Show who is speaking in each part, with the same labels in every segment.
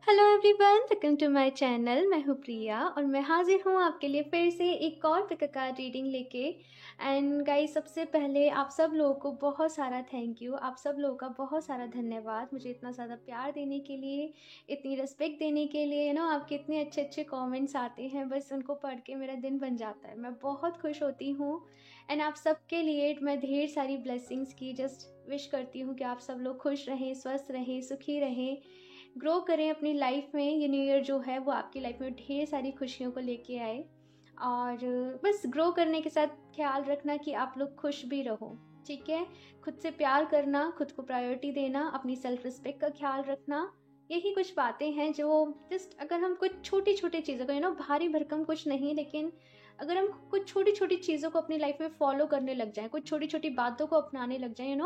Speaker 1: Hello everyone, welcome to my channel. मैं हूँ प्रिया और मैं हाजिर हूँ आपके लिए फिर से एक और पिक कार्ड रीडिंग लेके। एंड गाइस, सबसे पहले आप सब लोगों को बहुत सारा थैंक यू। आप सब लोगों का बहुत सारा धन्यवाद मुझे इतना ज़्यादा प्यार देने के लिए, इतनी रिस्पेक्ट देने के लिए। आपके इतने अच्छे अच्छे कमेंट्स आते हैं, बस उनको पढ़ के मेरा दिन बन जाता है। मैं बहुत खुश होती हूँ। एंड आप सबके लिए मैं ढेर सारी ब्लेसिंग्स की जस्ट विश करती हूँ कि आप सब लोग खुश रहें, स्वस्थ रहें, सुखी रहें, ग्रो करें अपनी लाइफ में। ये न्यू ईयर जो है वो आपकी लाइफ में ढेर सारी खुशियों को लेके आए। और बस ग्रो करने के साथ ख्याल रखना कि आप लोग खुश भी रहो, ठीक है। खुद से प्यार करना, खुद को प्रायोरिटी देना, अपनी सेल्फ रिस्पेक्ट का ख्याल रखना, यही कुछ बातें हैं जो जस्ट अगर हम कुछ छोटी छोटी चीज़ों को भारी भरकम कुछ नहीं, लेकिन अगर हम कुछ छोटी छोटी चीज़ों को अपनी लाइफ में फॉलो करने लग जाएं, कुछ छोटी छोटी बातों को अपनाने लग जाएं,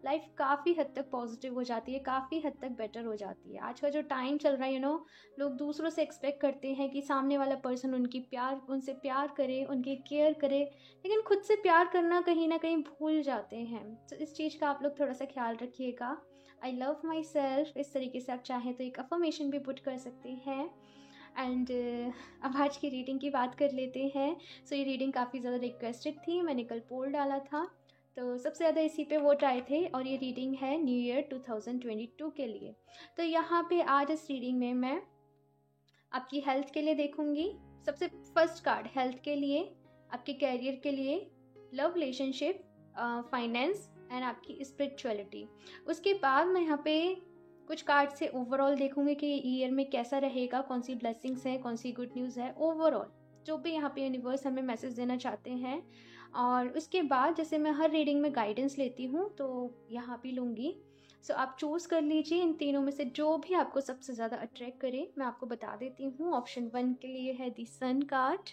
Speaker 1: लाइफ काफ़ी हद तक पॉजिटिव हो जाती है, काफ़ी हद तक बेटर हो जाती है। आज का जो टाइम चल रहा है, लोग दूसरों से एक्सपेक्ट करते हैं कि सामने वाला पर्सन उनसे प्यार करे, उनकी केयर करे, लेकिन खुद से प्यार करना कहीं ना कहीं भूल जाते हैं। तो इस चीज़ का आप लोग थोड़ा सा ख्याल रखिएगा। आई लव माई सेल्फ, इस तरीके से आप चाहें तो एक अफर्मेशन भी पुट कर सकते हैं। एंड अब आज की रीडिंग की बात कर लेते हैं। सो ये रीडिंग काफ़ी ज़्यादा रिक्वेस्टेड थी, मैंने कल पोल डाला था तो सबसे ज़्यादा इसी पे वोट आए थे। और ये रीडिंग है न्यू ईयर 2022 के लिए। तो यहाँ पे आज इस रीडिंग में मैं आपकी हेल्थ के लिए देखूंगी। सबसे फर्स्ट कार्ड हेल्थ के लिए, आपके कैरियर के लिए, लव रिलेशनशिप, फाइनेंस एंड आपकी स्पिरिचुअलिटी। उसके बाद मैं यहाँ पे कुछ कार्ड से ओवरऑल देखूंगी कि ईयर में कैसा रहेगा, कौन सी ब्लेसिंग्स है, कौन सी गुड न्यूज़ है, ओवरऑल जो भी यहाँ पे यूनिवर्स हमें मैसेज देना चाहते हैं। और उसके बाद जैसे मैं हर रीडिंग में गाइडेंस लेती हूँ तो यहाँ भी लूँगी। सो आप चूज़ कर लीजिए इन तीनों में से जो भी आपको सबसे ज़्यादा अट्रैक्ट करे। मैं आपको बता देती हूँ। ऑप्शन 1 के लिए है दी सन कार्ड,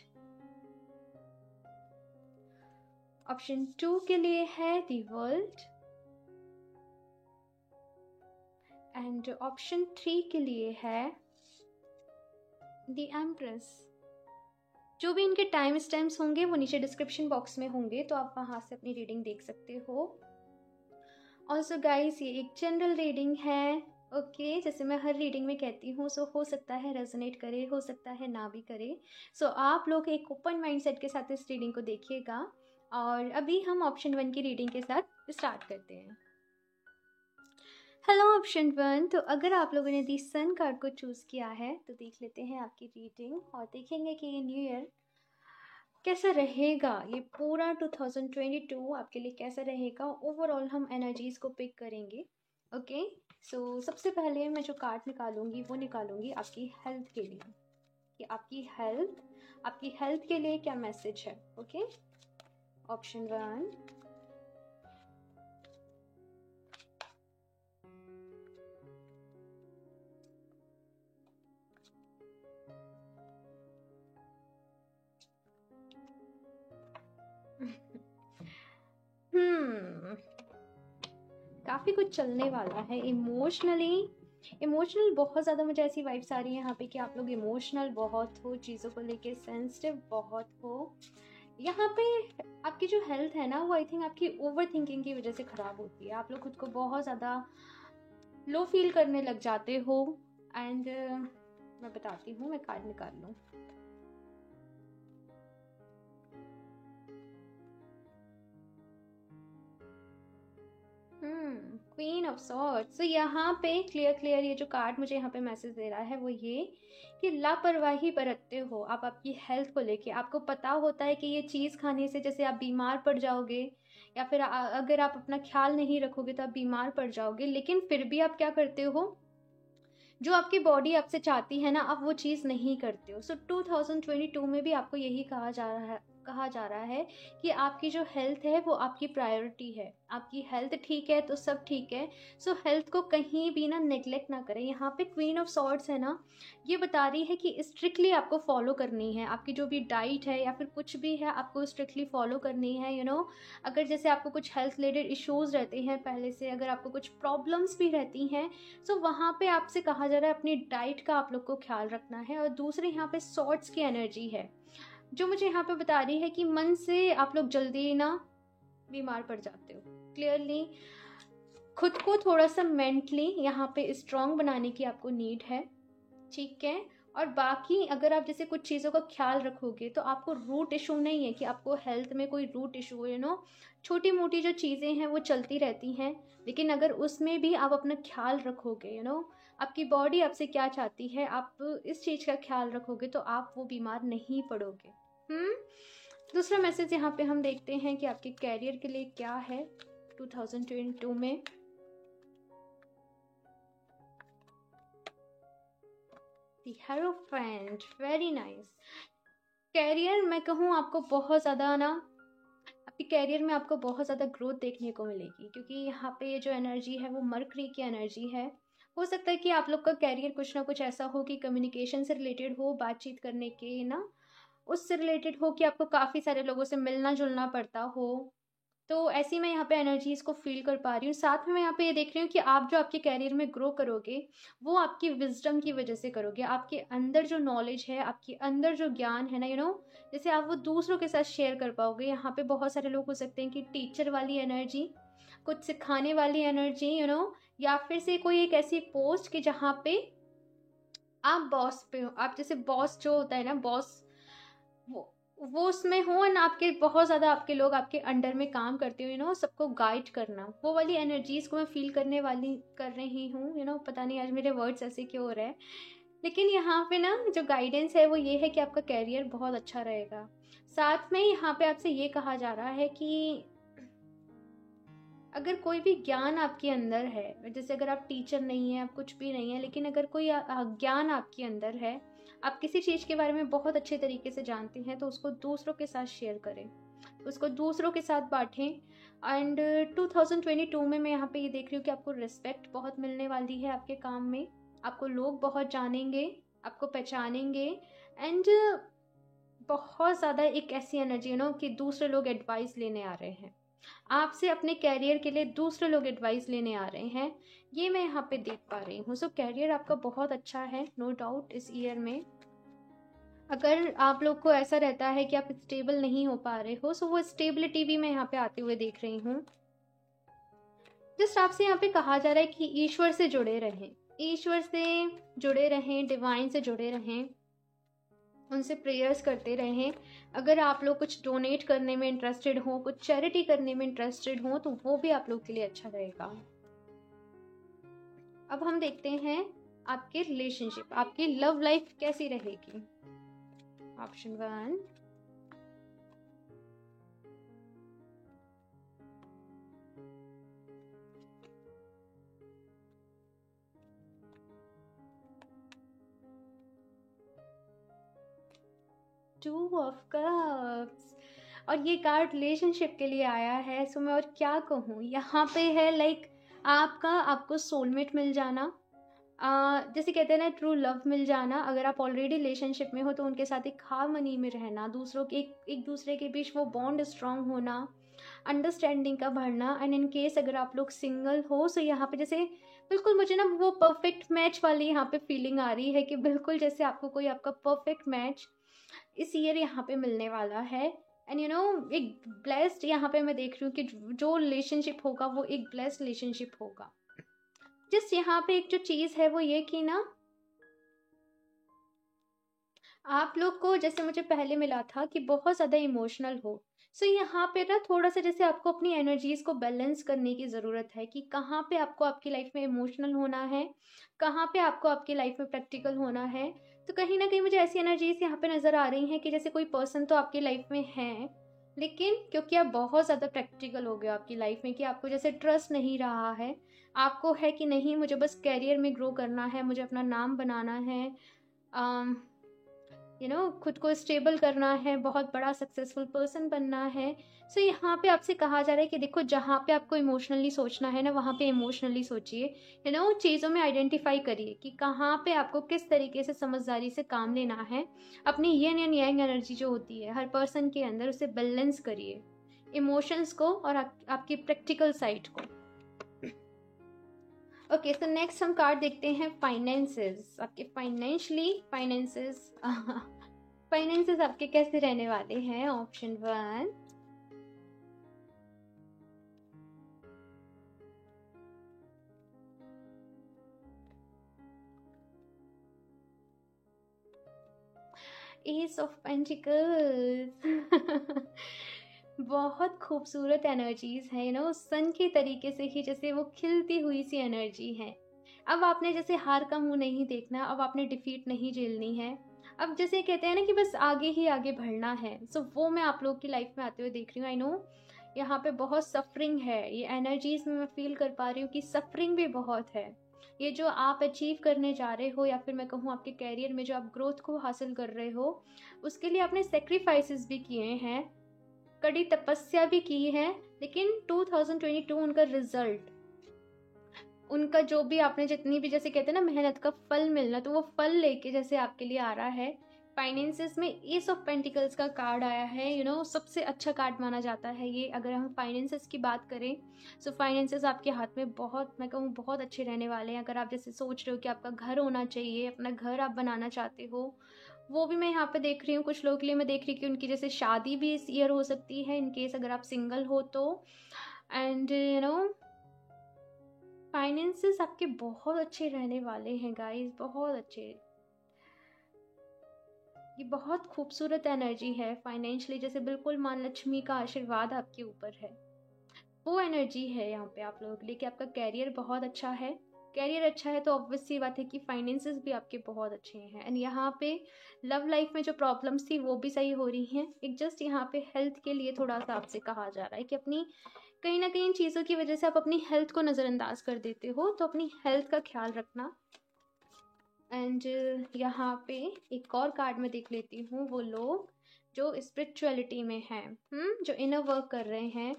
Speaker 1: ऑप्शन 2 के लिए है दी वर्ल्ड, एंड ऑप्शन 3 के लिए है दी एम्प्रेस। जो भी इनके टाइम स्टैम्प्स होंगे वो नीचे डिस्क्रिप्शन बॉक्स में होंगे, तो आप वहाँ से अपनी रीडिंग देख सकते हो। ऑल्सो गाइस, ये एक जनरल रीडिंग है, ओके। जैसे मैं हर रीडिंग में कहती हूँ, सो हो सकता है रेजोनेट करे, हो सकता है ना भी करे। सो आप लोग एक ओपन माइंडसेट के साथ इस रीडिंग को देखिएगा। और अभी हम ऑप्शन 1 की रीडिंग के साथ स्टार्ट करते हैं। हेलो ऑप्शन 1, तो अगर आप लोगों ने दी सन कार्ड को चूज़ किया है तो देख लेते हैं आपकी रीडिंग और देखेंगे कि ये न्यू ईयर कैसा रहेगा। ये पूरा 2022 आपके लिए कैसा रहेगा, ओवरऑल हम एनर्जीज को पिक करेंगे, ओके। सो सबसे पहले मैं जो कार्ड निकालूंगी वो निकालूंगी आपकी हेल्थ के लिए, कि आपकी हेल्थ के लिए क्या मैसेज है, ओके। ऑप्शन 1, काफ़ी कुछ चलने वाला है इमोशनल बहुत ज़्यादा। मुझे ऐसी वाइब्स आ रही है यहाँ पे कि आप लोग इमोशनल बहुत हो, चीज़ों को लेके सेंसिटिव बहुत हो। यहाँ पे आपकी जो हेल्थ है ना, वो आई थिंक आपकी ओवर थिंकिंग की वजह से ख़राब होती है। आप लोग खुद को बहुत ज़्यादा लो फील करने लग जाते हो। एंड मैं बताती हूँ, मैं कार्ड निकाल लूँ। Queen of swords. तो यहाँ पे क्लियर ये जो कार्ड मुझे यहाँ पे मैसेज दे रहा है वो ये कि लापरवाही बरतते हो आप आपकी हेल्थ को लेके। आपको पता होता है कि ये चीज़ खाने से जैसे आप बीमार पड़ जाओगे, या फिर अगर आप अपना ख्याल नहीं रखोगे तो आप बीमार पड़ जाओगे, लेकिन फिर भी आप क्या करते हो, जो आपकी बॉडी आपसे चाहती है ना, आप वो चीज़ नहीं करते हो। सो 2022 में भी आपको यही कहा जा रहा है कि आपकी जो हेल्थ है वो आपकी प्रायोरिटी है। आपकी हेल्थ ठीक है तो सब ठीक है। सो हेल्थ को कहीं भी ना नेग्लेक्ट ना करें। यहाँ पे क्वीन ऑफ सॉर्ड्स है ना, ये बता रही है कि स्ट्रिक्टली आपको फॉलो करनी है। आपकी जो भी डाइट है या फिर कुछ भी है, आपको स्ट्रिक्टली फॉलो करनी है। अगर जैसे आपको कुछ हेल्थ रिलेटेड इश्यूज़ रहते हैं पहले से, अगर आपको कुछ प्रॉब्लम्स भी रहती हैं, सो वहाँ पे आपसे कहा जा रहा है अपनी डाइट का आप लोग को ख्याल रखना है। और दूसरे यहाँ पे सॉर्ट्स की एनर्जी है जो मुझे यहाँ पे बता रही है कि मन से आप लोग जल्दी ना बीमार पड़ जाते हो। क्लियरली खुद को थोड़ा सा मेंटली यहाँ पे स्ट्रांग बनाने की आपको नीड है। ठीक है। और बाकी अगर आप जैसे कुछ चीज़ों का ख्याल रखोगे तो आपको रूट इशू नहीं है कि आपको हेल्थ में कोई रूट इशू हो, छोटी मोटी जो चीज़ें हैं वो चलती रहती हैं, लेकिन अगर उसमें भी आप अपना ख्याल रखोगे, आपकी बॉडी आपसे क्या चाहती है, आप इस चीज़ का ख्याल रखोगे तो आप वो बीमार नहीं पड़ोगे। दूसरा मैसेज यहाँ पे हम देखते हैं कि आपके कैरियर के लिए क्या है 2022 में। दी हेरोफेंट, वेरी नाइस। कैरियर मैं कहूँ आपको बहुत ज़्यादा ना, आपके कैरियर में आपको बहुत ज़्यादा ग्रोथ देखने को मिलेगी, क्योंकि यहाँ पे ये जो एनर्जी है वो मरकरी की एनर्जी है। हो सकता है कि आप लोग का कैरियर कुछ ना कुछ ऐसा हो कि कम्युनिकेशन से रिलेटेड हो, बातचीत करने के ना उससे रिलेटेड हो, कि आपको काफ़ी सारे लोगों से मिलना जुलना पड़ता हो। तो ऐसी मैं यहाँ पे एनर्जीज़ को फ़ील कर पा रही हूँ। साथ में मैं यहाँ पे ये देख रही हूँ कि आप जो आपके कैरियर में ग्रो करोगे, वो आपकी विज़डम की वज़ह से करोगे। आपके अंदर जो नॉलेज है, आपके अंदर जो ज्ञान है ना, जैसे आप वो दूसरों के साथ शेयर कर पाओगे। यहाँ पे बहुत सारे लोग हो सकते हैं कि टीचर वाली एनर्जी, कुछ सिखाने वाली एनर्जी, या फिर से कोई एक ऐसी पोस्ट कि जहाँ पे आप बॉस पे हो। आप जैसे बॉस जो होता है ना, बॉस, वो वो उसमें हो, एंड आपके बहुत ज़्यादा आपके लोग आपके अंडर में काम करते हो, सबको गाइड करना, वो वाली एनर्जीज को मैं फील कर रही हूँ, पता नहीं आज मेरे वर्ड्स ऐसे क्यों हो रहे हैं। लेकिन यहाँ पे ना जो गाइडेंस है वो ये है कि आपका कैरियर बहुत अच्छा रहेगा। साथ में यहाँ पे आपसे ये कहा जा रहा है कि अगर कोई भी ज्ञान आपके अंदर है, जैसे अगर आप टीचर नहीं है, आप कुछ भी नहीं है, लेकिन अगर कोई ज्ञान आपके अंदर है, आप किसी चीज़ के बारे में बहुत अच्छे तरीके से जानते हैं, तो उसको दूसरों के साथ शेयर करें, उसको दूसरों के साथ बांटें। एंड 2022 में मैं यहाँ पे ये देख रही हूँ कि आपको रिस्पेक्ट बहुत मिलने वाली है आपके काम में, आपको लोग बहुत जानेंगे, आपको पहचानेंगे। एंड बहुत ज़्यादा एक ऐसी एनर्जी कि दूसरे लोग एडवाइस लेने आ रहे हैं आपसे, अपने कैरियर के लिए दूसरे लोग एडवाइस लेने आ रहे हैं, ये मैं यहाँ पे देख पा रही हूँ। सो कैरियर आपका बहुत अच्छा है, नो डाउट। इस ईयर में अगर आप लोग को ऐसा रहता है कि आप स्टेबल नहीं हो पा रहे हो, सो वो स्टेबिलिटी भी मैं यहाँ पे आते हुए देख रही हूँ। जस्ट आपसे यहाँ पे कहा जा रहा है कि ईश्वर से जुड़े रहें, ईश्वर से जुड़े रहें, डिवाइन से जुड़े रहें, उनसे प्रेयर्स करते रहें। अगर आप लोग कुछ डोनेट करने में इंटरेस्टेड हो, कुछ चैरिटी करने में इंटरेस्टेड हो, तो वो भी आप लोग के लिए अच्छा रहेगा। अब हम देखते हैं आपके रिलेशनशिप, आपकी लव लाइफ कैसी रहेगी। ऑप्शन 1, टू ऑफ कप्स, और ये कार्ड रिलेशनशिप के लिए आया है। सो मैं और क्या कहूँ, यहाँ पे है लाइक आपको सोलमेट मिल जाना, जैसे कहते हैं ना ट्रू लव मिल जाना। अगर आप ऑलरेडी रिलेशनशिप में हो तो उनके साथ एक हार्मनी में रहना, दूसरों के एक दूसरे के बीच वो बॉन्ड स्ट्रांग होना, अंडरस्टैंडिंग का बढ़ना। एंड इन केस अगर आप लोग सिंगल हो, सो यहाँ पे जैसे बिल्कुल मुझे ना वो परफेक्ट मैच वाली यहाँ पे फीलिंग आ रही है कि बिल्कुल जैसे आपको कोई आपका परफेक्ट मैच इस ईयर यहाँ पे मिलने वाला है। एंड एक ब्लेस्ड यहाँ पे मैं देख रही हूँ कि जो रिलेशनशिप होगा वो एक ब्लेस्ड रिलेशनशिप होगा। जस्ट यहाँ पे एक जो चीज़ है वो ये कि ना आप लोग को जैसे मुझे पहले मिला था कि बहुत ज़्यादा इमोशनल हो। सो यहाँ पे ना थोड़ा सा जैसे आपको अपनी एनर्जीज़ को बैलेंस करने की ज़रूरत है कि कहाँ पे आपको आपकी लाइफ में इमोशनल होना है, कहाँ पे आपको आपकी लाइफ में प्रैक्टिकल होना है। तो कहीं ना कहीं मुझे ऐसी एनर्जीज यहाँ पे नज़र आ रही हैं कि जैसे कोई पर्सन तो आपकी लाइफ में है, लेकिन क्योंकि आप बहुत ज़्यादा प्रैक्टिकल हो गए आपकी लाइफ में, कि आपको जैसे ट्रस्ट नहीं रहा है, आपको है कि नहीं मुझे बस कैरियर में ग्रो करना है, मुझे अपना नाम बनाना है, खुद को स्टेबल करना है, बहुत बड़ा सक्सेसफुल पर्सन बनना है। सो यहाँ पे आपसे कहा जा रहा है कि देखो जहाँ पे आपको इमोशनली सोचना है ना, वहाँ पे इमोशनली सोचिए। चीज़ों में आइडेंटिफाई करिए कि कहाँ पे आपको किस तरीके से समझदारी से काम लेना है। अपनी येन एंड यांग एनर्जी जो होती है हर पर्सन के अंदर, उसे बैलेंस करिए, इमोशंस को और आपकी प्रैक्टिकल साइड को। ओके, सो नेक्स्ट हम कार्ड देखते हैं फाइनेंसेस, आपके फाइनेंसेस फाइनेंसेस आपके कैसे रहने वाले हैं। Option 1, S of pentacles. बहुत खूबसूरत एनर्जीज है, सन के तरीके से ही जैसे वो खिलती हुई सी एनर्जी है। अब आपने जैसे हार का मुंह नहीं देखना, अब आपने डिफीट नहीं झेलनी है। अब जैसे कहते हैं ना कि बस आगे ही आगे बढ़ना है, सो वो मैं आप लोग की लाइफ में आते हुए देख रही हूँ। आई नो यहाँ पे बहुत सफरिंग है, ये एनर्जीज में मैं फील कर पा रही हूँ कि सफरिंग भी बहुत है। ये जो आप अचीव करने जा रहे हो, या फिर मैं कहूँ आपके कैरियर में जो आप ग्रोथ को हासिल कर रहे हो, उसके लिए आपने सेक्रीफाइसेस भी किए हैं, कड़ी तपस्या भी की है। लेकिन 2022 उनका रिजल्ट, उनका जो भी आपने जितनी भी जैसे कहते हैं ना मेहनत का फल मिलना, तो वो फल लेके जैसे आपके लिए आ रहा है। फाइनेंसेस में एस ऑफ पेंटिकल्स का कार्ड आया है, सबसे अच्छा कार्ड माना जाता है ये, अगर हम फाइनेंसेस की बात करें। सो फाइनेंसेस आपके हाथ में बहुत, मैं कहूँ बहुत अच्छे रहने वाले हैं। अगर आप जैसे सोच रहे हो कि आपका घर होना चाहिए, अपना घर आप बनाना चाहते हो, वो भी मैं यहाँ पे देख रही हूँ। कुछ लोगों के लिए मैं देख रही हूँ कि उनकी जैसे शादी भी इस ईयर हो सकती है, इन केस अगर आप सिंगल हो तो। एंड फाइनेंसेस आपके बहुत अच्छे रहने वाले हैं गाइस, बहुत अच्छे। ये बहुत खूबसूरत एनर्जी है फाइनेंशियली, जैसे बिल्कुल माँ लक्ष्मी का आशीर्वाद आपके ऊपर है, वो एनर्जी है यहाँ पे आप लोगों के लिए कि आपका कैरियर बहुत अच्छा है। कैरियर अच्छा है तो ऑब्वियस सी बात है कि फाइनेंसेस भी आपके बहुत अच्छे हैं। एंड यहाँ पे लव लाइफ में जो प्रॉब्लम्स थी वो भी सही हो रही हैं। एक जस्ट यहाँ पे हेल्थ के लिए थोड़ा सा आपसे कहा जा रहा है कि अपनी कहीं ना कहीं चीज़ों की वजह से आप अपनी हेल्थ को नज़रअंदाज कर देते हो, तो अपनी हेल्थ का ख्याल रखना। एंड यहाँ पे एक और कार्ड में देख लेती हूँ, वो लोग जो स्पिरिचुअलिटी में हैं, जो इनर वर्क कर रहे हैं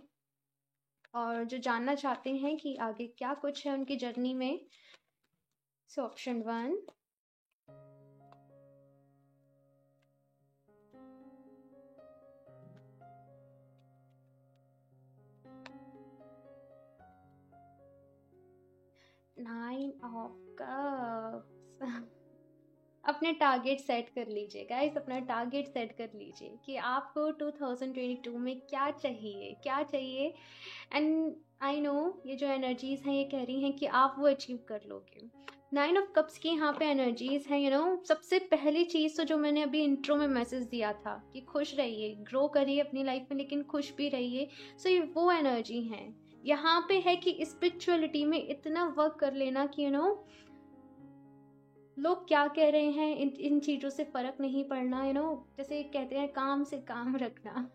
Speaker 1: और जो जानना चाहते हैं कि आगे क्या कुछ है उनकी जर्नी में। So option 1, nine of cups. अपने टारगेट सेट कर लीजिए गाइस, अपना टारगेट सेट कर लीजिए कि आपको 2022 में क्या चाहिए, क्या चाहिए। एंड आई नो ये जो एनर्जीज हैं ये कह रही हैं कि आप वो अचीव कर लोगे। नाइन ऑफ कप्स की यहाँ पे एनर्जीज हैं, सबसे पहली चीज़ तो जो मैंने अभी इंट्रो में मैसेज दिया था कि खुश रहिए, ग्रो करिए अपनी लाइफ में, लेकिन खुश भी रहिए। सो ये वो एनर्जी है यहाँ पे है कि स्पिरिचुअलिटी में इतना वर्क कर लेना कि लोग क्या कह रहे हैं इन चीज़ों से फ़र्क नहीं पड़ना, जैसे कहते हैं काम से काम रखना।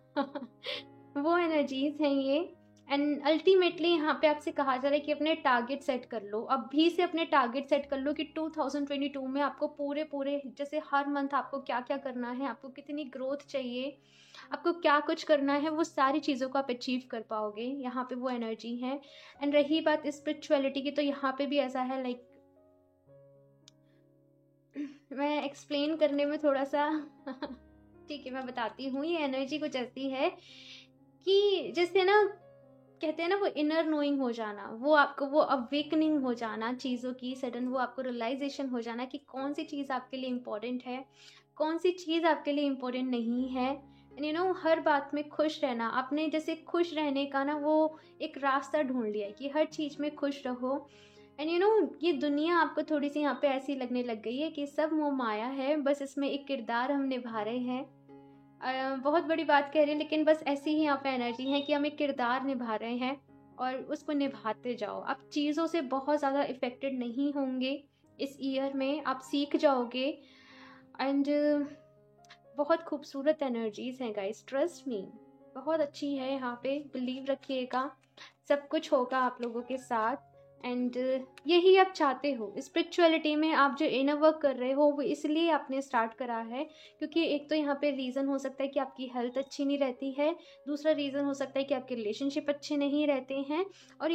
Speaker 1: वो एनर्जीज हैं ये। एंड अल्टीमेटली यहाँ पे आपसे कहा जा रहा है कि अपने टारगेट सेट कर लो, अभी से अपने टारगेट सेट कर लो कि 2022 में आपको पूरे पूरे जैसे हर मंथ आपको क्या क्या करना है, आपको कितनी ग्रोथ चाहिए, आपको क्या कुछ करना है, वो सारी चीज़ों को आप अचीव कर पाओगे। यहाँ पे वो एनर्जी है। एंड रही बात स्पिरिचुअलिटी की, तो यहाँ पे भी ऐसा है लाइक मैं एक्सप्लेन करने में थोड़ा सा ठीक है मैं बताती हूँ। ये एनर्जी कुछ ऐसी है कि जैसे ना कहते हैं ना वो इनर नोइंग हो जाना, वो आपको वो अवेकनिंग हो जाना चीज़ों की, सडन वो आपको रियलाइजेशन हो जाना कि कौन सी चीज़ आपके लिए इम्पोर्टेंट है, कौन सी चीज़ आपके लिए इम्पोर्टेंट नहीं है। एंड हर बात में खुश रहना, आपने जैसे खुश रहने का ना वो एक रास्ता ढूंढ लिया है कि हर चीज़ में खुश रहो। एंड ये दुनिया आपको थोड़ी सी यहाँ पे ऐसी लगने लग गई है कि सब मोह माया है, बस इसमें एक किरदार हम निभा रहे हैं। बहुत बड़ी बात कह रही है, लेकिन बस ऐसी ही यहाँ पे एनर्जी है कि हम एक किरदार निभा रहे हैं और उसको निभाते जाओ। आप चीज़ों से बहुत ज़्यादा इफ़ेक्टेड नहीं होंगे इस ईयर में, आप सीख जाओगे। एंड बहुत खूबसूरत एनर्जीज हैं गाइस, ट्रस्ट मी, बहुत अच्छी है यहाँ पे, बिलीव रखिएगा, सब कुछ होगा आप लोगों के साथ। एंड यही आप चाहते हो स्पिरिचुअलिटी में, आप जो इनर वर्क कर रहे हो वो इसलिए आपने स्टार्ट करा है क्योंकि एक तो यहाँ पे रीज़न हो सकता है कि आपकी हेल्थ अच्छी नहीं रहती है, दूसरा रीज़न हो सकता है कि आपके रिलेशनशिप अच्छे नहीं रहते हैं, और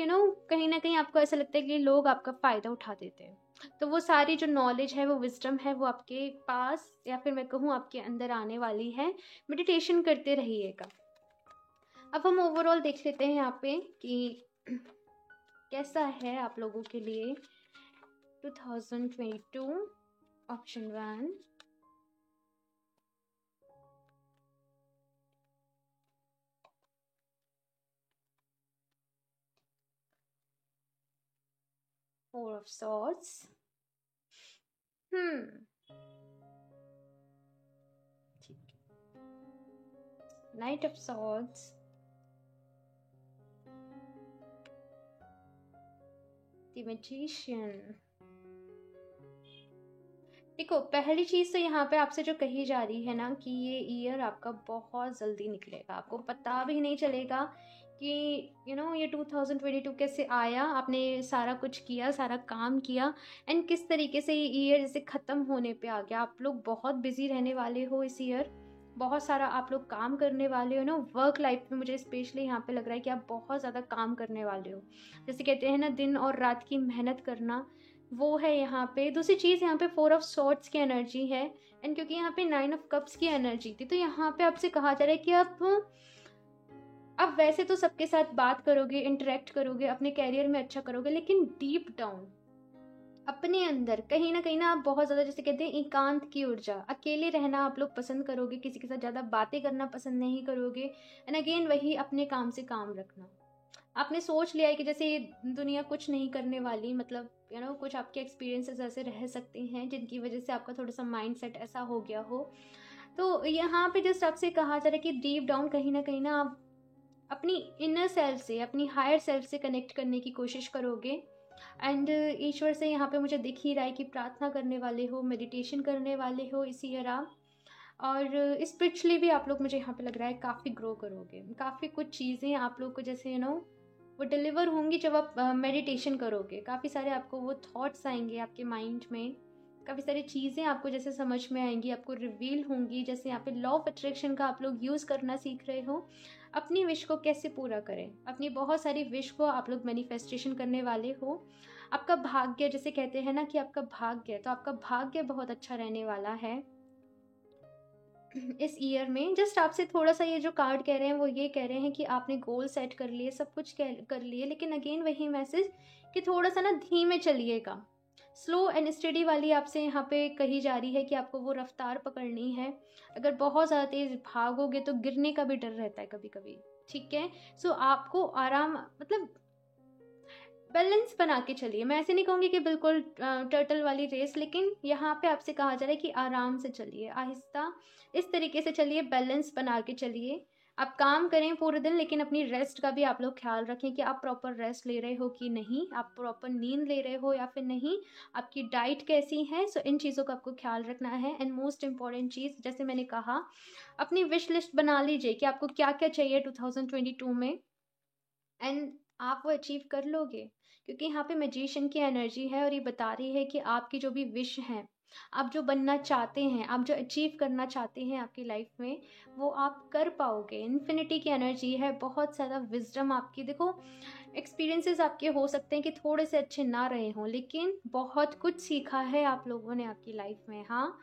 Speaker 1: कहीं ना कहीं आपको ऐसा लगता है कि लोग आपका फ़ायदा उठा देते हैं। तो वो सारी जो नॉलेज है, वो विजडम है, वो आपके पास या फिर मैं कहूँ आपके अंदर आने वाली है। मेडिटेशन करते रहिएगा। अब हम ओवरऑल देख लेते हैं यहाँ पे कि कैसा है आप लोगों के लिए 2022। Option 1, four of swords, night of swords, the magician. देखो, पहली चीज़ तो यहाँ पे आपसे जो कही जा रही है ना कि ये ईयर आपका बहुत जल्दी निकलेगा, आपको पता भी नहीं चलेगा कि ये 2022 कैसे आया, आपने सारा कुछ किया, सारा काम किया, एंड किस तरीके से ये ईयर जैसे ख़त्म होने पे आ गया। आप लोग बहुत बिजी रहने वाले हो इस ईयर, बहुत सारा आप लोग काम करने वाले हो ना। वर्क लाइफ में मुझे स्पेशली यहाँ पे लग रहा है कि आप बहुत ज़्यादा काम करने वाले हो, जैसे कहते हैं ना दिन और रात की मेहनत करना, वो है यहाँ पे। दूसरी चीज़, यहाँ पे 4 ऑफ सॉर्ड्स की एनर्जी है, एंड क्योंकि यहाँ पे 9 ऑफ कप्स की एनर्जी थी, तो यहाँ पे आपसे कहा जा रहा है कि आप वैसे तो सबके साथ बात करोगे, इंटरेक्ट करोगे, अपने कैरियर में अच्छा करोगे, लेकिन डीप डाउन अपने अंदर कहीं ना आप बहुत ज़्यादा, जैसे कहते हैं, एकांत की ऊर्जा, अकेले रहना आप लोग पसंद करोगे, किसी के साथ ज़्यादा बातें करना पसंद नहीं करोगे, एंड अगेन वही अपने काम से काम रखना। आपने सोच लिया है कि जैसे ये दुनिया कुछ नहीं करने वाली, मतलब कुछ आपके एक्सपीरियंसेस ऐसे रह सकते हैं जिनकी वजह से आपका थोड़ा सा माइंड सेट ऐसा हो गया हो। तो यहाँ पे जस्ट आपसे कहा जा रहा है कि डीप डाउन कहीं ना आप अपनी इनर सेल्फ से, अपनी हायर सेल्फ से कनेक्ट करने की कोशिश करोगे, एंड ईश्वर से यहाँ पे मुझे दिख ही रहा है कि प्रार्थना करने वाले हो, मेडिटेशन करने वाले हो इस ईयर आप, और स्पिरिचुअली भी आप लोग, मुझे यहाँ पे लग रहा है, काफ़ी ग्रो करोगे। काफ़ी कुछ चीज़ें आप लोग को जैसे वो डिलीवर होंगी जब आप मेडिटेशन करोगे। काफ़ी सारे आपको वो थॉट्स आएंगे आपके माइंड में, काफ़ी सारी चीज़ें आपको जैसे समझ में आएंगी, आपको रिवील होंगी। जैसे यहाँ पे लॉ ऑफ अट्रैक्शन का आप लोग यूज़ करना सीख रहे हो, अपनी विश को कैसे पूरा करें, अपनी बहुत सारी विश को आप लोग मैनिफेस्टेशन करने वाले हो। आपका भाग्य, जैसे कहते हैं ना कि आपका भाग्य, तो आपका भाग्य बहुत अच्छा रहने वाला है इस ईयर में। जस्ट आपसे थोड़ा सा ये जो कार्ड कह रहे हैं वो ये कह रहे हैं कि आपने गोल सेट कर लिए, सब कुछ कर लिए, लेकिन अगेन वही मैसेज कि थोड़ा सा ना धीमे चलिएगा, स्लो एंड स्टडी वाली आपसे यहाँ पे कही जा रही है कि आपको वो रफ्तार पकड़नी है। अगर बहुत ज़्यादा तेज़ भागोगे तो गिरने का भी डर रहता है कभी कभी, ठीक है। सो आपको आराम, मतलब बैलेंस बना के चलिए। मैं ऐसे नहीं कहूँगी कि बिल्कुल टर्टल वाली रेस, लेकिन यहाँ पे आपसे कहा जा रहा है कि आराम से चलिए, आहिस्ता इस तरीके से चलिए, बैलेंस बना के चलिए। आप काम करें पूरे दिन, लेकिन अपनी रेस्ट का भी आप लोग ख्याल रखें कि आप प्रॉपर रेस्ट ले रहे हो कि नहीं, आप प्रॉपर नींद ले रहे हो या फिर नहीं, आपकी डाइट कैसी है। सो इन चीज़ों का आपको ख्याल रखना है। एंड मोस्ट इम्पॉर्टेंट चीज़, जैसे मैंने कहा, अपनी विश लिस्ट बना लीजिए कि आपको क्या क्या चाहिए 2022 में, एंड आप वो अचीव कर लोगे, क्योंकि यहाँ पे मैजिशियन की एनर्जी है और ये बता रही है कि आपकी जो भी विश है, आप जो बनना चाहते हैं, आप जो अचीव करना चाहते हैं आपकी लाइफ में, वो आप कर पाओगे। इन्फिनिटी की एनर्जी है, बहुत ज़्यादा विजडम आपकी। देखो, एक्सपीरियंसेस आपके हो सकते हैं कि थोड़े से अच्छे ना रहे हों, लेकिन बहुत कुछ सीखा है आप लोगों ने आपकी लाइफ में, हाँ।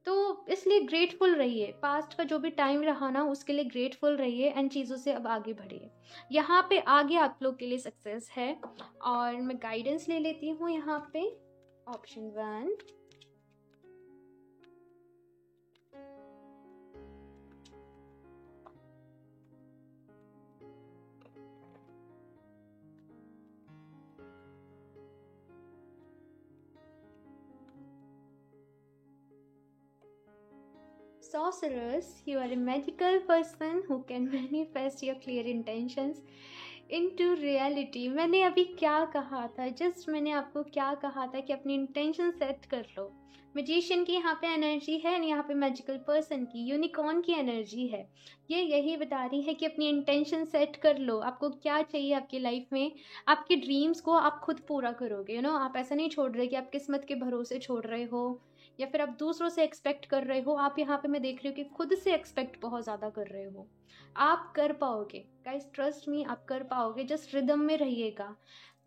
Speaker 1: तो इसलिए ग्रेटफुल रहिए, पास्ट का जो भी टाइम रहा ना उसके लिए ग्रेटफुल रहिए, एंड चीज़ों से अब आगे बढ़िए। यहाँ पे आगे आप लोग के लिए सक्सेस है। और मैं गाइडेंस ले लेती हूँ यहाँ पे। Option 1, Sorcerers, you are a magical person who can manifest your clear intentions into reality। मैंने अभी क्या कहा था, जस्ट मैंने आपको क्या कहा था कि अपनी इंटेंशन सेट कर लो। मैजिशियन की यहाँ पे एनर्जी है, यहाँ पे मैजिकल पर्सन की, यूनिकॉर्न की एनर्जी है। ये यही बता रही है कि अपनी इंटेंशन सेट कर लो, आपको क्या चाहिए आपकी लाइफ में। आपके ड्रीम्स को आप खुद पूरा करोगे, आप ऐसा नहीं छोड़ रहे कि आप किस्मत के भरोसे छोड़ रहे हो, या फिर आप दूसरों से एक्सपेक्ट कर रहे हो। आप यहाँ पे मैं देख रही हूँ कि खुद से एक्सपेक्ट बहुत ज़्यादा कर रहे हो। आप कर पाओगे गाइस, ट्रस्ट मी, आप कर पाओगे। जस्ट रिदम में रहिएगा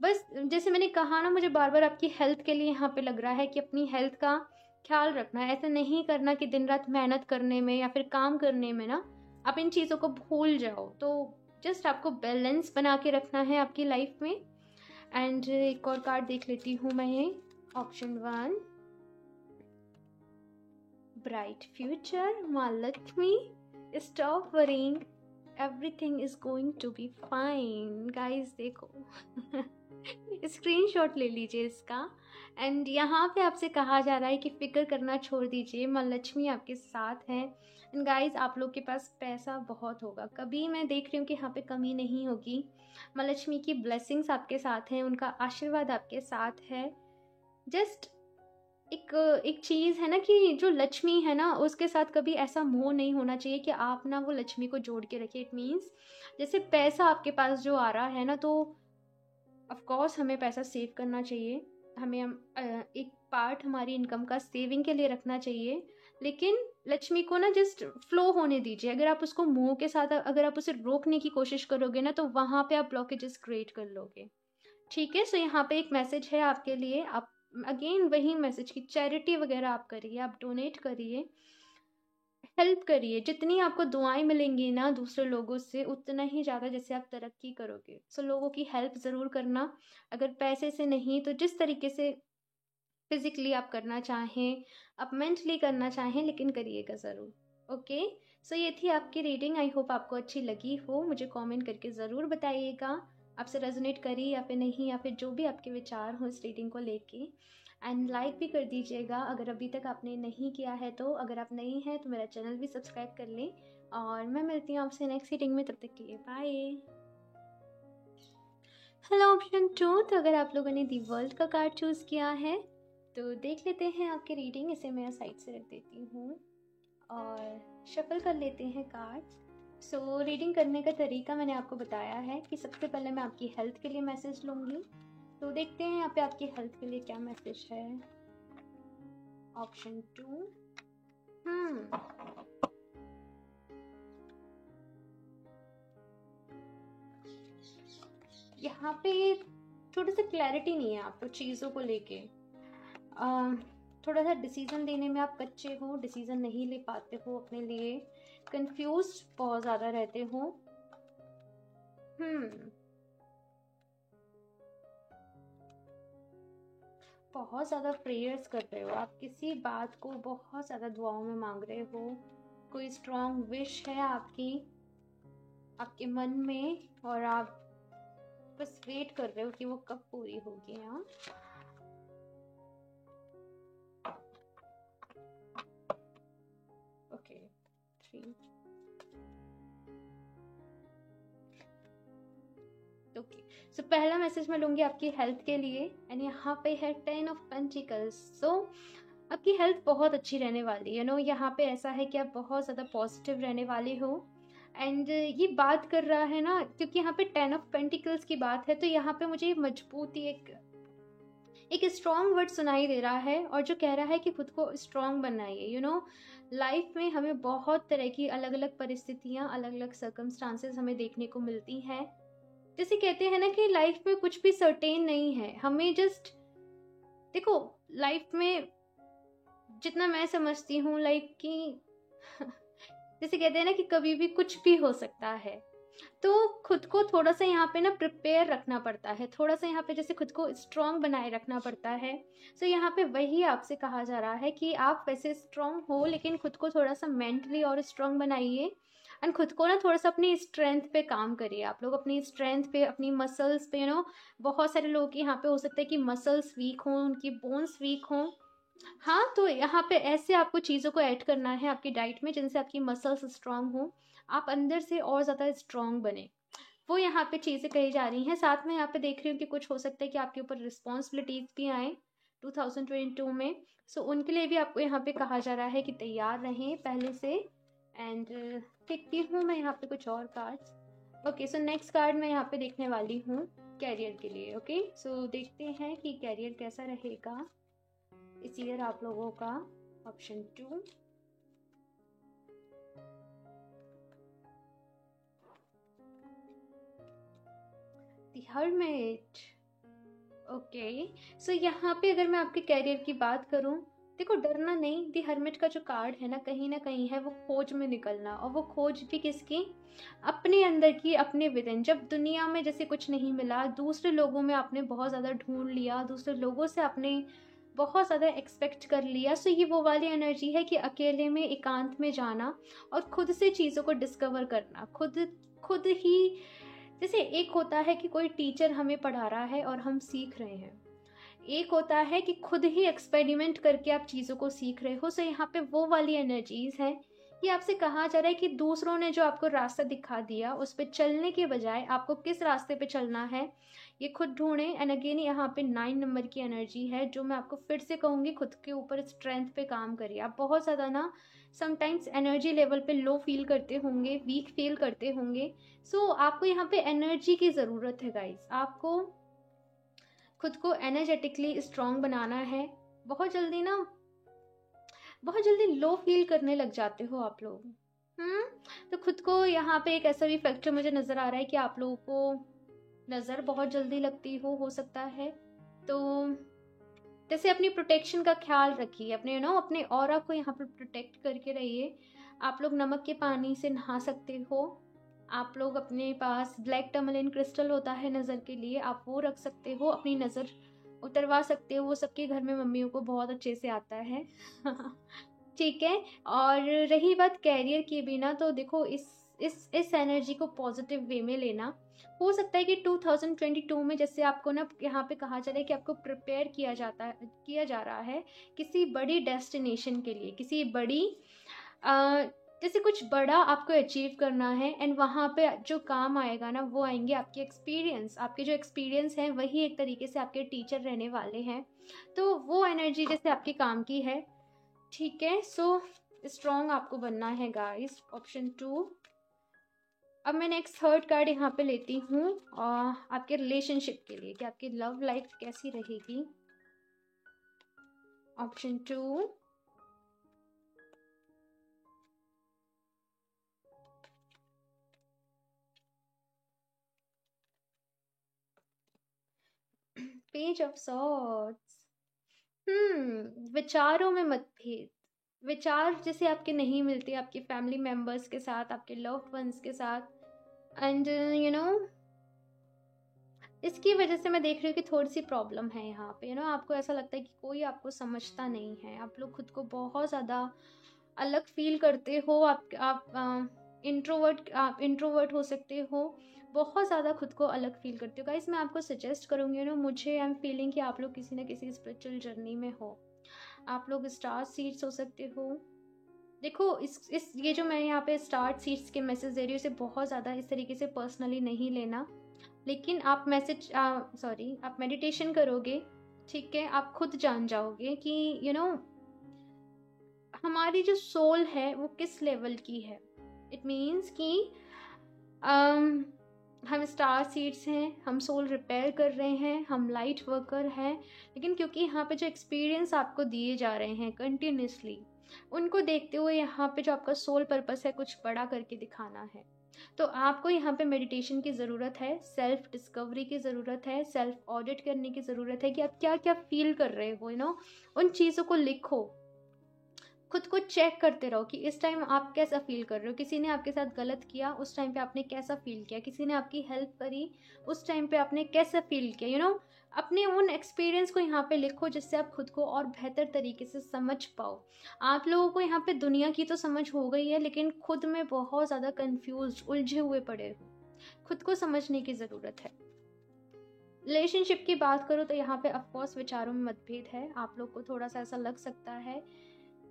Speaker 1: बस। जैसे मैंने कहा ना, मुझे बार बार आपकी हेल्थ के लिए यहाँ पे लग रहा है कि अपनी हेल्थ का ख्याल रखना है। ऐसा नहीं करना कि दिन रात मेहनत करने में या फिर काम करने में ना आप इन चीज़ों को भूल जाओ। तो जस्ट आपको बैलेंस बना के रखना है आपकी लाइफ में। एंड एक और कार्ड देख लेती हूँ मैं, ये option 1, bright future, Mahalakshmi, stop worrying, everything is going to be fine। guys देखो स्क्रीनशॉट ले लीजिए इसका। एंड यहाँ पे आपसे कहा जा रहा है कि फ़िक्र करना छोड़ दीजिए, माँ लक्ष्मी आपके साथ है। एंड गाइस, आप लोग के पास पैसा बहुत होगा, कभी मैं देख रही हूँ कि यहाँ पे कमी नहीं होगी। माँ लक्ष्मी की ब्लेसिंग्स आपके साथ हैं, उनका आशीर्वाद आपके साथ है। जस्ट एक एक चीज़ है ना कि जो लक्ष्मी है ना, उसके साथ कभी ऐसा मोह नहीं होना चाहिए कि आप ना वो लक्ष्मी को जोड़ के रखिए। इट मीन्स जैसे पैसा आपके पास जो आ रहा है ना, तो ऑफ कोर्स हमें पैसा सेव करना चाहिए, हमें एक पार्ट हमारी इनकम का सेविंग के लिए रखना चाहिए। लेकिन लक्ष्मी को ना जस्ट फ्लो होने दीजिए। अगर आप उसको मुंह के साथ अगर आप उसे रोकने की कोशिश करोगे ना, तो वहाँ पे आप ब्लॉकेजेस क्रिएट कर लोगे। ठीक है, सो यहाँ पे एक मैसेज है आपके लिए। आप अगेन वही मैसेज की चैरिटी वगैरह आप करिए, आप डोनेट करिए, हेल्प करिए। जितनी आपको दुआएं मिलेंगी ना दूसरे लोगों से, उतना ही ज़्यादा जैसे आप तरक्की करोगे। सो लोगों की हेल्प ज़रूर करना, अगर पैसे से नहीं तो जिस तरीके से फिज़िकली आप करना चाहें, आप मेंटली करना चाहें, लेकिन करिएगा ज़रूर। ओके, सो ये थी आपकी रीडिंग। आई होप आपको अच्छी लगी हो। मुझे कमेंट करके ज़रूर बताइएगा आपसे रेजोनेट करी या फिर नहीं, या फिर जो भी आपके विचार हो इस रीडिंग को लेके। एंड लाइक भी कर दीजिएगा अगर अभी तक आपने नहीं किया है तो। अगर आप नहीं हैं तो मेरा चैनल भी सब्सक्राइब कर लें। और मैं मिलती हूँ आपसे नेक्स्ट रीडिंग में, तब तक के लिए बाय। हेलो ऑप्शन 2, तो अगर आप लोगों ने दी वर्ल्ड का कार्ड चूज़ किया है तो देख लेते हैं आपकी रीडिंग। इसे मैं साइड से रख देती हूँ और शफल कर लेते हैं कार्ड्स। सो रीडिंग करने का तरीका मैंने आपको बताया है कि सबसे पहले मैं आपकी हेल्थ के लिए मैसेज लूँगी। तो देखते हैं यहाँ पे आपकी हेल्थ के लिए क्या मैसेज है। ऑप्शन 2, यहाँ पे थोड़ा सा क्लैरिटी नहीं है आपको चीज़ों को लेके। थोड़ा सा डिसीज़न लेने में आप कच्चे हो, डिसीज़न नहीं ले पाते हो अपने लिए, कंफ्यूज बहुत ज़्यादा रहते हो। बहुत ज़्यादा प्रेयर्स कर रहे हो आप, किसी बात को बहुत ज़्यादा दुआओं में मांग रहे हो। कोई स्ट्रॉन्ग विश है आपकी आपके मन में, और आप बस वेट कर रहे हो कि वो कब पूरी होगी। हाँ, ओके 3, ओके। सो पहला मैसेज मैं लूँगी आपकी हेल्थ के लिए। एंड यहाँ पे है 10 ऑफ पेंटिकल्स। सो आपकी हेल्थ बहुत अच्छी रहने वाली है। यहाँ पे ऐसा है कि आप बहुत ज़्यादा पॉजिटिव रहने वाले हो। एंड ये बात कर रहा है ना, क्योंकि यहाँ पे 10 ऑफ पेंटिकल्स की बात है, तो यहाँ पे मुझे मजबूती, एक स्ट्रॉन्ग वर्ड सुनाई दे रहा है, और जो कह रहा है कि खुद को स्ट्रॉन्ग बनाइए। लाइफ में हमें बहुत तरह की अलग अलग परिस्थितियाँ, अलग अलग सर्कमस्टांसेस हमें देखने को मिलती हैं। जैसे कहते हैं ना कि लाइफ में कुछ भी सर्टेन नहीं है, हमें जस्ट देखो, लाइफ में जितना मैं समझती हूँ लाइफ की जैसे कहते हैं ना कि कभी भी कुछ भी हो सकता है, तो खुद को थोड़ा सा यहाँ पे ना प्रिपेयर रखना पड़ता है, थोड़ा सा यहाँ पे जैसे खुद को स्ट्रॉन्ग बनाए रखना पड़ता है। सो यहाँ पे वही आपसे कहा जा रहा है कि आप वैसे स्ट्रॉन्ग हो, लेकिन खुद को थोड़ा सा मेंटली और स्ट्रॉन्ग बनाइए। एंड खुद को ना थोड़ा सा अपनी स्ट्रेंथ पे काम करिए। आप लोग अपनी स्ट्रेंथ पे, अपनी मसल्स पे, बहुत सारे लोगों की यहाँ पे हो सकता है कि मसल्स वीक हों, उनकी बोन्स वीक हों। हाँ, तो यहाँ पे ऐसे आपको चीज़ों को ऐड करना है आपकी डाइट में जिनसे आपकी मसल्स स्ट्रांग हो, आप अंदर से और ज़्यादा स्ट्रांग बने। वो यहाँ पे चीज़ें कही जा रही हैं। साथ में यहाँ पे देख रही हूँ कि कुछ हो सकता है कि आपके ऊपर रिस्पॉन्सिबिलिटीज़ भी आएँ 2022 में। सो उनके लिए भी आपको यहाँ पे कहा जा रहा है कि तैयार रहें पहले से। एंड देखती हूँ मैं यहाँ पे कुछ और cards. Okay, so next card मैं यहाँ पे देखने वाली हूँ कैरियर के लिए। ओके, सो देखते हैं कि कैरियर कैसा रहेगा इस ईयर आप लोगों का। Option 2, the hermit. ओके, सो यहाँ पे अगर मैं आपके कैरियर की बात करूँ, देखो डरना नहीं। द हर्मिट का जो कार्ड है ना कहीं है वो खोज में निकलना, और वो खोज भी किसकी, अपने अंदर की, अपने विदिन। जब दुनिया में जैसे कुछ नहीं मिला, दूसरे लोगों में आपने बहुत ज़्यादा ढूंढ लिया, दूसरे लोगों से आपने बहुत ज़्यादा एक्सपेक्ट कर लिया। सो ये वो वाली एनर्जी है कि अकेले में एकांत में जाना और खुद से चीज़ों को डिस्कवर करना, खुद ही जैसे एक होता है कि कोई टीचर हमें पढ़ा रहा है और हम सीख रहे हैं, एक होता है कि खुद ही एक्सपेरिमेंट करके आप चीज़ों को सीख रहे हो। सो यहाँ पे वो वाली एनर्जीज हैं। ये आपसे कहा जा रहा है कि दूसरों ने जो आपको रास्ता दिखा दिया उस पर चलने के बजाय आपको किस रास्ते पे चलना है ये खुद ढूंढें। एंड अगेन यहाँ पे 9 नंबर की एनर्जी है, जो मैं आपको फिर से कहूँगी, खुद के ऊपर स्ट्रेंथ पे काम करिए। आप बहुत ज़्यादा ना समटाइम्स एनर्जी लेवल पे लो फील करते होंगे, वीक फील करते होंगे। सो आपको यहाँ पे एनर्जी की ज़रूरत है गाइस। आपको खुद को एनर्जेटिकली स्ट्रॉन्ग बनाना है। बहुत जल्दी ना, बहुत जल्दी लो फील करने लग जाते हो आप लोग। तो खुद को यहाँ पे एक ऐसा भी फैक्टर मुझे नज़र आ रहा है कि आप लोगों को नज़र बहुत जल्दी लगती हो सकता है। तो जैसे अपनी प्रोटेक्शन का ख्याल रखिए, अपने अपने ऑरा को यहाँ पर प्रोटेक्ट करके रहिए। आप लोग नमक के पानी से नहा सकते हो। आप लोग अपने पास ब्लैक टर्मलिन क्रिस्टल होता है नज़र के लिए, आप वो रख सकते हो, अपनी नज़र उतरवा सकते हो। वो सबके घर में मम्मियों को बहुत अच्छे से आता है। ठीक है। और रही बात कैरियर की भी ना, तो देखो इस एनर्जी को पॉजिटिव वे में लेना। हो सकता है कि 2022 में जैसे आपको ना यहाँ पे कहा जा रहा है कि आपको प्रिपेयर किया जा रहा है किसी बड़ी डेस्टिनेशन के लिए, किसी बड़ी जैसे कुछ बड़ा आपको अचीव करना है। एंड वहाँ पे जो काम आएगा ना वो आएंगे आपके एक्सपीरियंस। आपके जो एक्सपीरियंस हैं वही एक तरीके से आपके टीचर रहने वाले हैं। तो वो एनर्जी जैसे आपके काम की है। ठीक है। सो स्ट्रॉन्ग आपको बनना है गाइस। ऑप्शन 2। अब मैं नेक्स्ट थर्ड कार्ड यहाँ पे लेती हूँ आपके रिलेशनशिप के लिए कि आपकी लव लाइफ कैसी रहेगी। ऑप्शन 2। Page of swords. विचारों में मतभेद। विचार जैसे आपके नहीं मिलते आपके फैमिली मेंबर्स के साथ, आपके लव्ड वंस के साथ। एंड इसकी वजह से मैं देख रही हूँ कि थोड़ी सी प्रॉब्लम है यहाँ पे। आपको ऐसा लगता है कि कोई आपको समझता नहीं है। आप लोग खुद को बहुत ज़्यादा अलग फील करते हो। आप इंट्रोवर्ट हो सकते हो। बहुत ज़्यादा खुद को अलग फील करते हो गाइस। मैं आपको सजेस्ट करूँगी मुझे आई एम फीलिंग कि आप लोग किसी न किसी स्पिरिचुअल जर्नी में हो। आप लोग स्टार सीड्स हो सकते हो। देखो ये जो मैं यहाँ पे स्टार सीड्स के मैसेज दे रही हूँ इसे बहुत ज़्यादा इस तरीके से पर्सनली नहीं लेना। लेकिन आप आप मेडिटेशन करोगे, ठीक है, आप खुद जान जाओगे कि हमारी जो सोल है वो किस लेवल की है। इट मीन्स कि हम स्टार सीड्स हैं, हम सोल रिपेयर कर रहे हैं, हम लाइट वर्कर हैं। लेकिन क्योंकि यहाँ पे जो एक्सपीरियंस आपको दिए जा रहे हैं कंटिन्यूसली, उनको देखते हुए यहाँ पे जो आपका सोल पर्पस है कुछ बड़ा करके दिखाना है। तो आपको यहाँ पे मेडिटेशन की ज़रूरत है, सेल्फ डिस्कवरी की ज़रूरत है, सेल्फ ऑडिट करने की ज़रूरत है कि आप क्या क्या फील कर रहे हो। उन चीज़ों को लिखो, खुद को चेक करते रहो कि इस टाइम आप कैसा फील कर रहे हो। किसी ने आपके साथ गलत किया, उस टाइम पे आपने कैसा फील किया। किसी ने आपकी हेल्प करी, उस टाइम पे आपने कैसा फील किया। अपने उन एक्सपीरियंस को यहाँ पे लिखो जिससे आप खुद को और बेहतर तरीके से समझ पाओ। आप लोगों को यहाँ पे दुनिया की तो समझ हो गई है, लेकिन खुद में बहुत ज़्यादा कंफ्यूज, उलझे हुए पड़े हो। खुद को समझने की ज़रूरत है। रिलेशनशिप की बात करो तो यहाँ पे ऑफकोर्स विचारों में मतभेद है। आप लोग को थोड़ा सा ऐसा लग सकता है।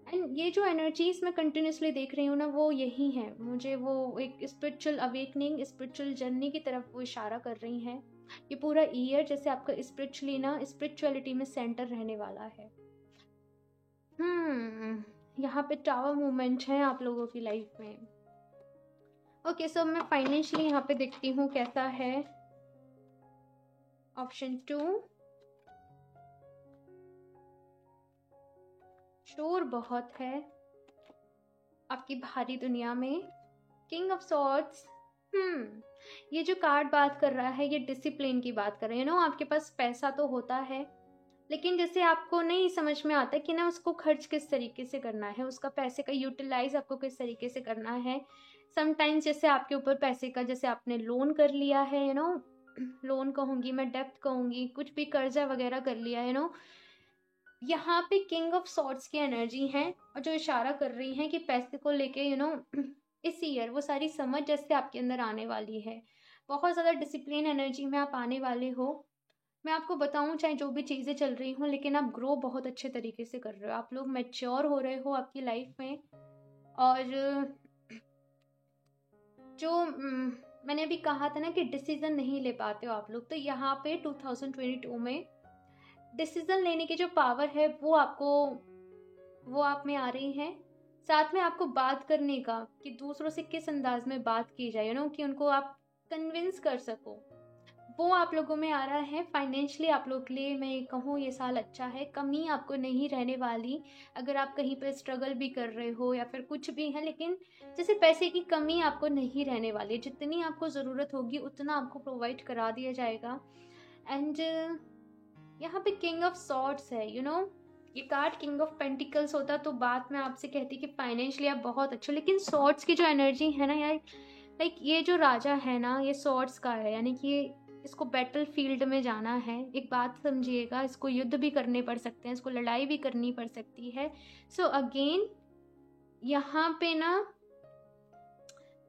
Speaker 1: एंड ये जो एनर्जीज मैं कंटिन्यूसली देख रही हूँ ना वो यही है। मुझे वो एक स्पिरिचुअल अवेकनिंग, स्पिरिचुअल जर्नी की तरफ वो इशारा कर रही हैं। ये पूरा ईयर जैसे आपका स्पिरिचुअलिटी में सेंटर रहने वाला है। यहाँ पे टावर मूवमेंट है आप लोगों की लाइफ में। ओके, सो मैं फाइनेंशियली यहाँ पे देखती हूँ कैसा है। ऑप्शन 2। शोर बहुत है आपकी भारी दुनिया में। King of swords. ये जो कार्ड बात कर रहा है ये डिसिप्लिन की बात कर रहे हैं। आपके पास पैसा तो होता है, लेकिन जैसे आपको नहीं समझ में आता कि ना उसको खर्च किस तरीके से करना है, उसका पैसे का यूटिलाइज आपको किस तरीके से करना है। समटाइम्स जैसे आपके ऊपर पैसे का, जैसे आपने लोन कर लिया है, लोन कहूँगी मैं, डेप्थ कहूँगी, कुछ भी कर्जा वगैरह कर लिया है। यहाँ पे किंग ऑफ सॉर्ड्स की एनर्जी है और जो इशारा कर रही हैं कि पैसे को लेके इस ईयर वो सारी समझ जैसे आपके अंदर आने वाली है। बहुत ज़्यादा डिसिप्लिन एनर्जी में आप आने वाले हो। मैं आपको बताऊँ, चाहे जो भी चीज़ें चल रही हों, लेकिन आप ग्रो बहुत अच्छे तरीके से कर रहे हो। आप लोग मैच्योर हो रहे हो आपकी लाइफ में। और जो मैंने अभी कहा था ना कि डिसीज़न नहीं ले पाते हो आप लोग, तो यहाँ पे 2022 में डिसीज़न लेने की जो पावर है वो आप में आ रही है। साथ में आपको बात करने का, कि दूसरों से किस अंदाज में बात की जाए, कि उनको आप कन्विंस कर सको, वो आप लोगों में आ रहा है। फाइनेंशियली आप लोग के लिए मैं कहूँ ये साल अच्छा है, कमी आपको नहीं रहने वाली। अगर आप कहीं पर स्ट्रगल भी कर रहे हो या फिर कुछ भी है, लेकिन जैसे पैसे की कमी आपको नहीं रहने वाली। जितनी आपको ज़रूरत होगी उतना आपको प्रोवाइड करा दिया जाएगा। एंड यहाँ पे किंग ऑफ सॉर्ड्स है, ये कार्ड किंग ऑफ पेंटिकल्स होता तो बात मैं आपसे कहती कि फाइनेंशियली आप बहुत अच्छे, लेकिन सॉर्ड्स की जो एनर्जी है ना यार, लाइक ये जो राजा है ना, ये सॉर्ड्स का है, यानी कि इसको बैटल फील्ड में जाना है। एक बात समझिएगा, इसको युद्ध भी करने पड़ सकते हैं, इसको लड़ाई भी करनी पड़ सकती है। सो अगेन यहाँ पे ना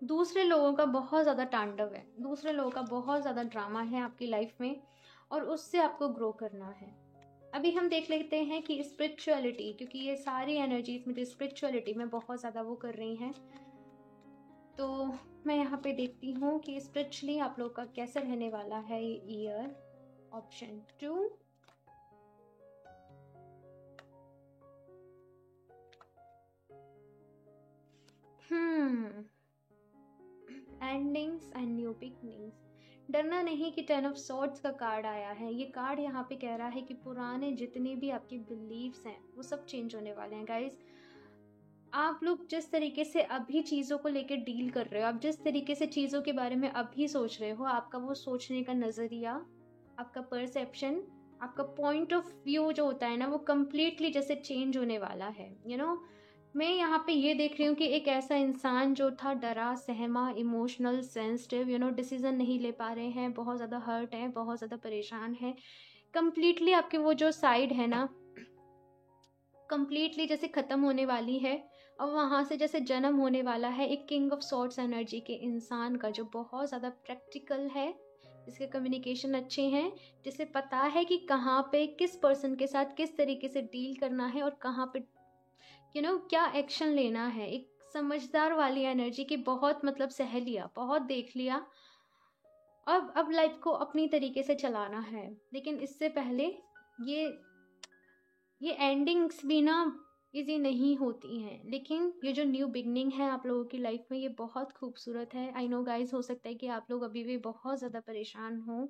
Speaker 1: दूसरे लोगों का बहुत ज़्यादा तांडव है, दूसरे लोगों का बहुत ज़्यादा ड्रामा है आपकी लाइफ में, और उससे आपको ग्रो करना है। अभी हम देख लेते हैं कि स्पिरिचुअलिटी, क्योंकि ये सारी एनर्जीज मुझे स्पिरिचुअलिटी में बहुत ज़्यादा वो कर रही हैं, तो मैं यहाँ पे देखती हूँ कि स्पिरिचुअली आप लोग का कैसे रहने वाला है ये year. Option 2, endings and new beginnings. डरना नहीं कि 10 ऑफ सॉर्ड्स का कार्ड आया है। ये कार्ड यहाँ पे कह रहा है कि पुराने जितने भी आपके बिलीव्स हैं वो सब चेंज होने वाले हैं गाइज। आप लोग जिस तरीके से अभी चीज़ों को लेकर डील कर रहे हो, आप जिस तरीके से चीज़ों के बारे में अभी सोच रहे हो, आपका वो सोचने का नज़रिया, आपका परसेप्शन, आपका पॉइंट ऑफ व्यू जो होता है ना, वो कम्प्लीटली जैसे चेंज होने वाला है। मैं यहाँ पे ये देख रही हूँ कि एक ऐसा इंसान जो था डरा सहमा, इमोशनल, सेंसिटिव, डिसीजन नहीं ले पा रहे हैं, बहुत ज़्यादा हर्ट है, बहुत ज़्यादा परेशान है, कम्प्लीटली आपके वो जो साइड है ना, कम्प्लीटली जैसे ख़त्म होने वाली है, और वहाँ से जैसे जन्म होने वाला है एक किंग ऑफ सॉर्ड्स एनर्जी के इंसान का, जो बहुत ज़्यादा प्रैक्टिकल है, जिसके कम्युनिकेशन अच्छे हैं, जिसे पता है कि कहाँ पे किस पर्सन के साथ किस तरीके से डील करना है और कहाँ पे क्या एक्शन लेना है। एक समझदार वाली एनर्जी की, बहुत मतलब सह लिया, बहुत देख लिया, अब लाइफ को अपनी तरीके से चलाना है। लेकिन इससे पहले ये एंडिंग्स भी ना इजी नहीं होती हैं, लेकिन ये जो न्यू बिगनिंग है आप लोगों की लाइफ में, ये बहुत खूबसूरत है। आई नो गाइज, हो सकता है कि आप लोग अभी भी बहुत ज़्यादा परेशान हो।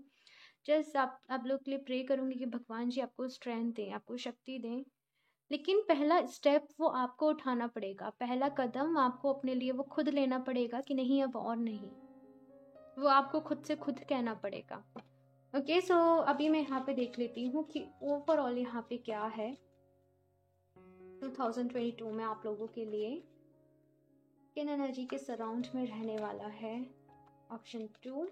Speaker 1: जस्ट आप लोग के लिए प्रे करूँगी कि भगवान जी आपको स्ट्रेंथ दें, आपको शक्ति दें। लेकिन पहला स्टेप वो आपको उठाना पड़ेगा, पहला कदम आपको अपने लिए वो खुद लेना पड़ेगा कि नहीं अब और नहीं, वो आपको खुद से खुद कहना पड़ेगा। ओके, सो अभी मैं यहाँ पे देख लेती हूँ कि ओवरऑल यहाँ पे क्या है 2022 में आप लोगों के लिए, किन एनर्जी के सराउंड में रहने वाला है। Option 2,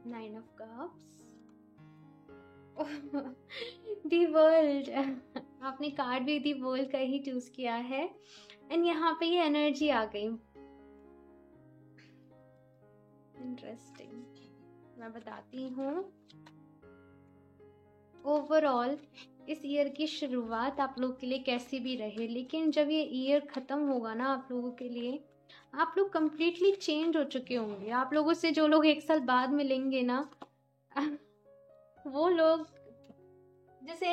Speaker 1: nine of cups, the world. आपने कार्ड भी दी वर्ल्ड का ही चूज किया है, एंड यहाँ पे ये एनर्जी आ गई। इंटरेस्टिंग, मैं बताती हूँ। ओवरऑल इस ईयर की शुरुआत आप लोग के लिए कैसी भी रहे, लेकिन जब ये ईयर ख़त्म होगा ना आप लोगों के लिए, आप लोग कम्प्लीटली चेंज हो चुके होंगे। आप लोगों से जो लोग 1 साल बाद मिलेंगे ना, वो लोग, जैसे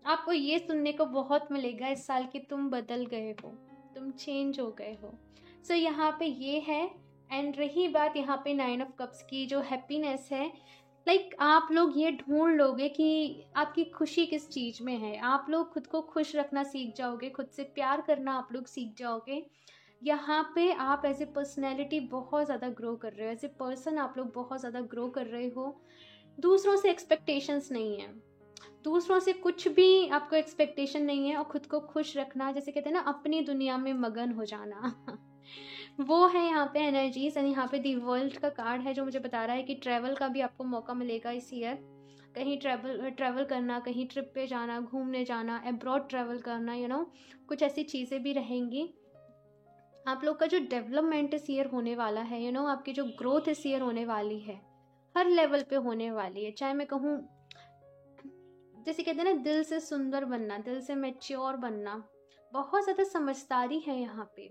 Speaker 1: आपको ये सुनने को बहुत मिलेगा इस साल कि तुम बदल गए हो, तुम चेंज हो गए हो। सो यहाँ पे ये है। एंड रही बात यहाँ पे 9 ऑफ कप्स की, जो हैप्पीनेस है, लाइक आप लोग ये ढूंढ लोगे कि आपकी खुशी किस चीज़ में है। आप लोग खुद को खुश रखना सीख जाओगे, खुद से प्यार करना आप लोग सीख जाओगे। यहाँ पे आप एज ए पर्सनैलिटी बहुत ज़्यादा ग्रो कर रहे हो, एज ए पर्सन आप लोग बहुत ज़्यादा ग्रो कर रहे हो। दूसरों से एक्सपेक्टेशंस नहीं है, दूसरों से कुछ भी आपको एक्सपेक्टेशन नहीं है, और खुद को खुश रखना, जैसे कहते हैं ना अपनी दुनिया में मगन हो जाना। वो है यहाँ पे एनर्जीज। एंड यहाँ पे दी वर्ल्ड का कार्ड है जो मुझे बता रहा है कि ट्रैवल का भी आपको मौका मिलेगा इस ईयर। कहीं ट्रैवल करना, कहीं ट्रिप पे जाना, घूमने जाना, अब्रॉड ट्रैवल करना, कुछ ऐसी चीज़ें भी रहेंगी। आप लोग का जो डेवलपमेंट इस ईयर होने वाला है, आपकी जो ग्रोथ इस ईयर होने वाली है, हर लेवल पे होने वाली है। चाहे मैं कहूँ, जैसे कहते हैं ना, दिल से सुंदर बनना, दिल से मैच्योर बनना, बहुत ज़्यादा समझदारी है यहाँ पे।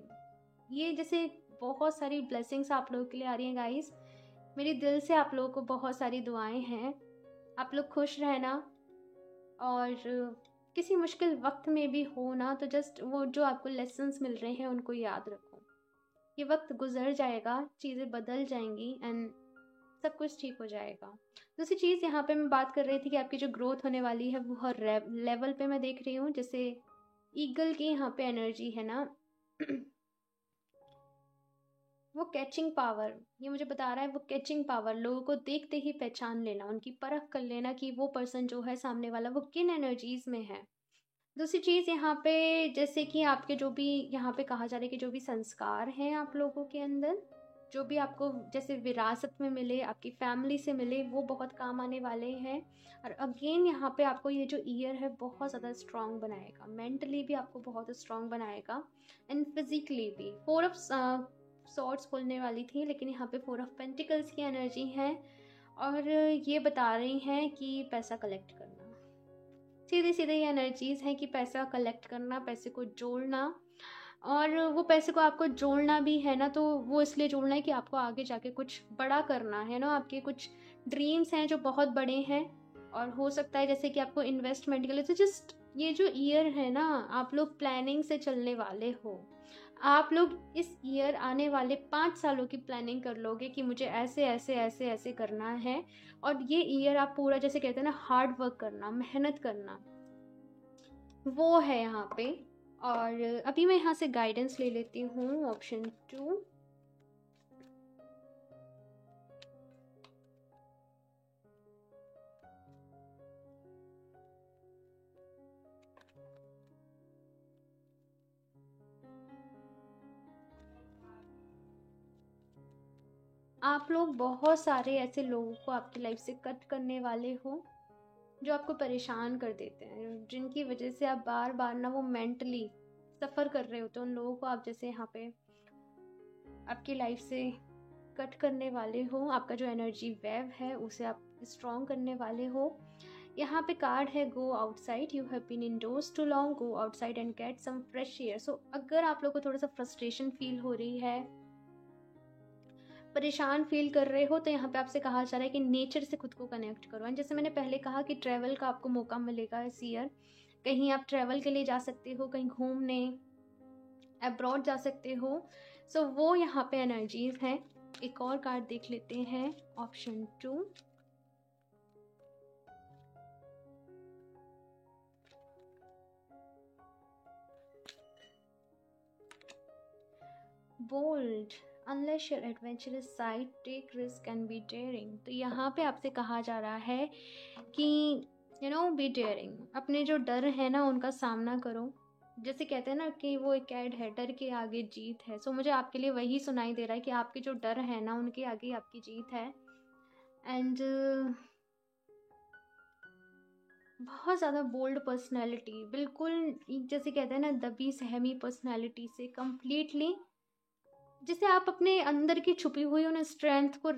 Speaker 1: ये जैसे बहुत सारी ब्लेसिंग्स आप लोगों के लिए आ रही हैं गाइस। मेरी दिल से आप लोगों को बहुत सारी दुआएं हैं। आप लोग खुश रहना, और किसी मुश्किल वक्त में भी हो ना, तो जस्ट वो जो आपको लेसन्स मिल रहे हैं उनको याद रखो। ये वक्त गुजर जाएगा, चीज़ें बदल जाएंगी, एंड सब कुछ ठीक हो जाएगा। दूसरी चीज़ यहाँ पे मैं बात कर रही थी कि आपकी जो ग्रोथ होने वाली है वो हर लेवल पे मैं देख रही हूँ। जैसे ईगल की यहाँ पे एनर्जी है ना, वो कैचिंग पावर, ये मुझे बता रहा है, वो कैचिंग पावर, लोगों को देखते ही पहचान लेना, उनकी परख कर लेना कि वो पर्सन जो है सामने वाला वो किन एनर्जीज में है। दूसरी चीज़ यहाँ पे, जैसे कि आपके जो भी यहाँ पे कहा जा रहा है कि जो भी संस्कार हैं आप लोगों के अंदर, जो भी आपको जैसे विरासत में मिले, आपकी फैमिली से मिले, वो बहुत काम आने वाले हैं। और अगेन यहाँ पे आपको ये जो ईयर है बहुत ज़्यादा स्ट्रांग बनाएगा, मेंटली भी आपको बहुत स्ट्रांग बनाएगा, एंड फिजिकली भी। 4 ऑफ सॉर्ड्स खुलने वाली थी, लेकिन यहाँ पे 4 ऑफ पेंटिकल्स की एनर्जी है, और ये बता रही हैं कि पैसा कलेक्ट करना। सीधे सीधे ये एनर्जीज हैं कि पैसा कलेक्ट करना, पैसे को जोड़ना, और वो पैसे को आपको जोड़ना भी है ना, तो वो इसलिए जोड़ना है कि आपको आगे जाके कुछ बड़ा करना है ना। आपके कुछ ड्रीम्स हैं जो बहुत बड़े हैं, और हो सकता है जैसे कि आपको इन्वेस्टमेंट के लिए, तो जस्ट ये जो ईयर है ना, आप लोग प्लानिंग से चलने वाले हो। आप लोग इस ईयर आने वाले 5 सालों की प्लानिंग कर लोगे कि मुझे ऐसे ऐसे ऐसे ऐसे करना है। और ये ईयर आप पूरा, जैसे कहते हैं ना, हार्ड वर्क करना, मेहनत करना, वो है यहाँ पे। और अभी मैं यहाँ से गाइडेंस ले लेती हूँ, ऑप्शन 2। आप लोग बहुत सारे ऐसे लोगों को आपकी लाइफ से कट करने वाले हो जो आपको परेशान कर देते हैं, जिनकी वजह से आप बार बार ना वो मेंटली सफ़र कर रहे होते हैं। उन लोगों को आप जैसे यहाँ पे आपकी लाइफ से कट करने वाले हो। आपका जो एनर्जी वेव है उसे आप स्ट्रॉन्ग करने वाले हो। यहाँ पे कार्ड है go outside, you have been indoors too long, go outside and get some fresh air. So अगर आप लोग को थोड़ा सा फ्रस्ट्रेशन फील हो रही है, परेशान फील कर रहे हो, तो यहाँ पे आपसे कहा जा रहा है कि नेचर से खुद को कनेक्ट करो। एंड जैसे मैंने पहले कहा कि ट्रैवल का आपको मौका मिलेगा इस ईयर। कहीं आप ट्रैवल के लिए जा सकते हो, कहीं घूमने, अब्रॉड जा सकते हो। सो वो यहाँ पे एनर्जीज हैं। एक और कार्ड देख लेते हैं, option 2। Bold, unless your adventurous side, take risk and be daring. तो यहाँ पे आपसे कहा जा रहा है कि बी डेयरिंग, अपने जो डर है ना उनका सामना करो। जैसे कहते हैं ना कि वो एक ऐड है, डर के आगे जीत है। सो मुझे आपके लिए वही सुनाई दे रहा है कि आपके जो डर है ना उनके आगे आपकी जीत है। एंड बहुत ज़्यादा बोल्ड पर्सनैलिटी, बिल्कुल जैसे कहते हैं ना दबी सहमी पर्सनैलिटी से कम्प्लीटली, जिसे आप अपने अंदर की छुपी हुई उन स्ट्रेंथ को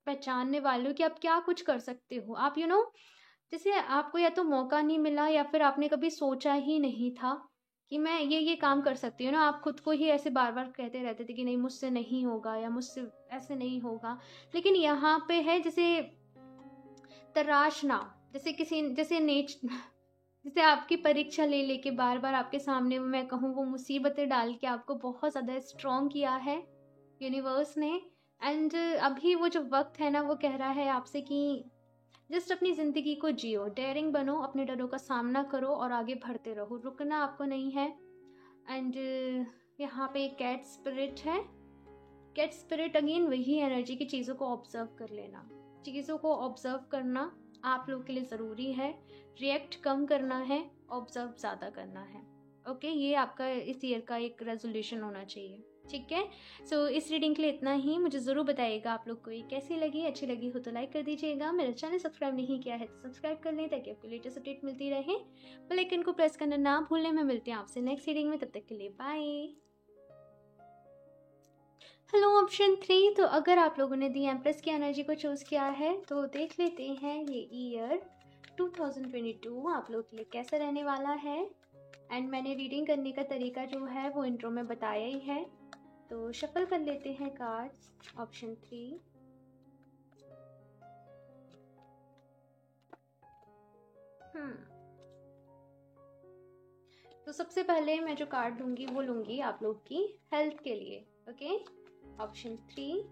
Speaker 1: पहचानने वाले हो कि आप क्या कुछ कर सकते हो। आप जैसे आपको या तो मौका नहीं मिला, या फिर आपने कभी सोचा ही नहीं था कि मैं ये काम कर सकती हूँ ना। आप खुद को ही ऐसे बार बार कहते रहते थे कि नहीं मुझसे नहीं होगा, या मुझसे ऐसे नहीं होगा। लेकिन यहाँ पे है जैसे तराशना, जैसे किसी, जैसे जैसे आपकी परीक्षा ले लेके बार बार आपके सामने मैं कहूँ वो मुसीबतें डाल के आपको बहुत ज़्यादा स्ट्रॉन्ग किया है यूनिवर्स ने। एंड अभी वो जो वक्त है ना वो कह रहा है आपसे कि जस्ट अपनी ज़िंदगी को जियो, डेयरिंग बनो, अपने डरों का सामना करो और आगे बढ़ते रहो, रुकना आपको नहीं है। एंड यहाँ पे कैट स्पिरिट है। कैट स्पिरिट अगेन वही एनर्जी की चीज़ों को ऑब्जर्व कर लेना, चीज़ों को ऑब्जर्व करना आप लोग के लिए ज़रूरी है। रिएक्ट कम करना है, ऑब्जर्व ज़्यादा करना है। ओके, ये आपका इस ईयर का एक रेजोल्यूशन होना चाहिए। ठीक है। सो इस रीडिंग के लिए इतना ही। मुझे ज़रूर बताइएगा आप लोग को ये कैसी लगी। अच्छी लगी हो तो लाइक कर दीजिएगा। मेरा चैनल सब्सक्राइब नहीं किया है तो सब्सक्राइब कर लें ताकि आपको लेटेस्ट अपडेट मिलती रहे। बेल आइकन को प्रेस करना ना भूलें। मैं मिलती हूँ आपसे नेक्स्ट रीडिंग में, तब तक के लिए बाय। Hello option 3। तो अगर आप लोगों ने दी एम्प्रेस की एनर्जी को चूज़ किया है तो देख लेते हैं ये ईयर 2022 आप लोग के लिए कैसा रहने वाला है। एंड मैंने रीडिंग करने का तरीका जो है वो इंट्रो में बताया ही है। तो शफल कर लेते हैं कार्ड्स। ऑप्शन 3। तो सबसे पहले मैं जो कार्ड लूंगी वो लूंगी आप लोग की हेल्थ के लिए। Okay, option 3।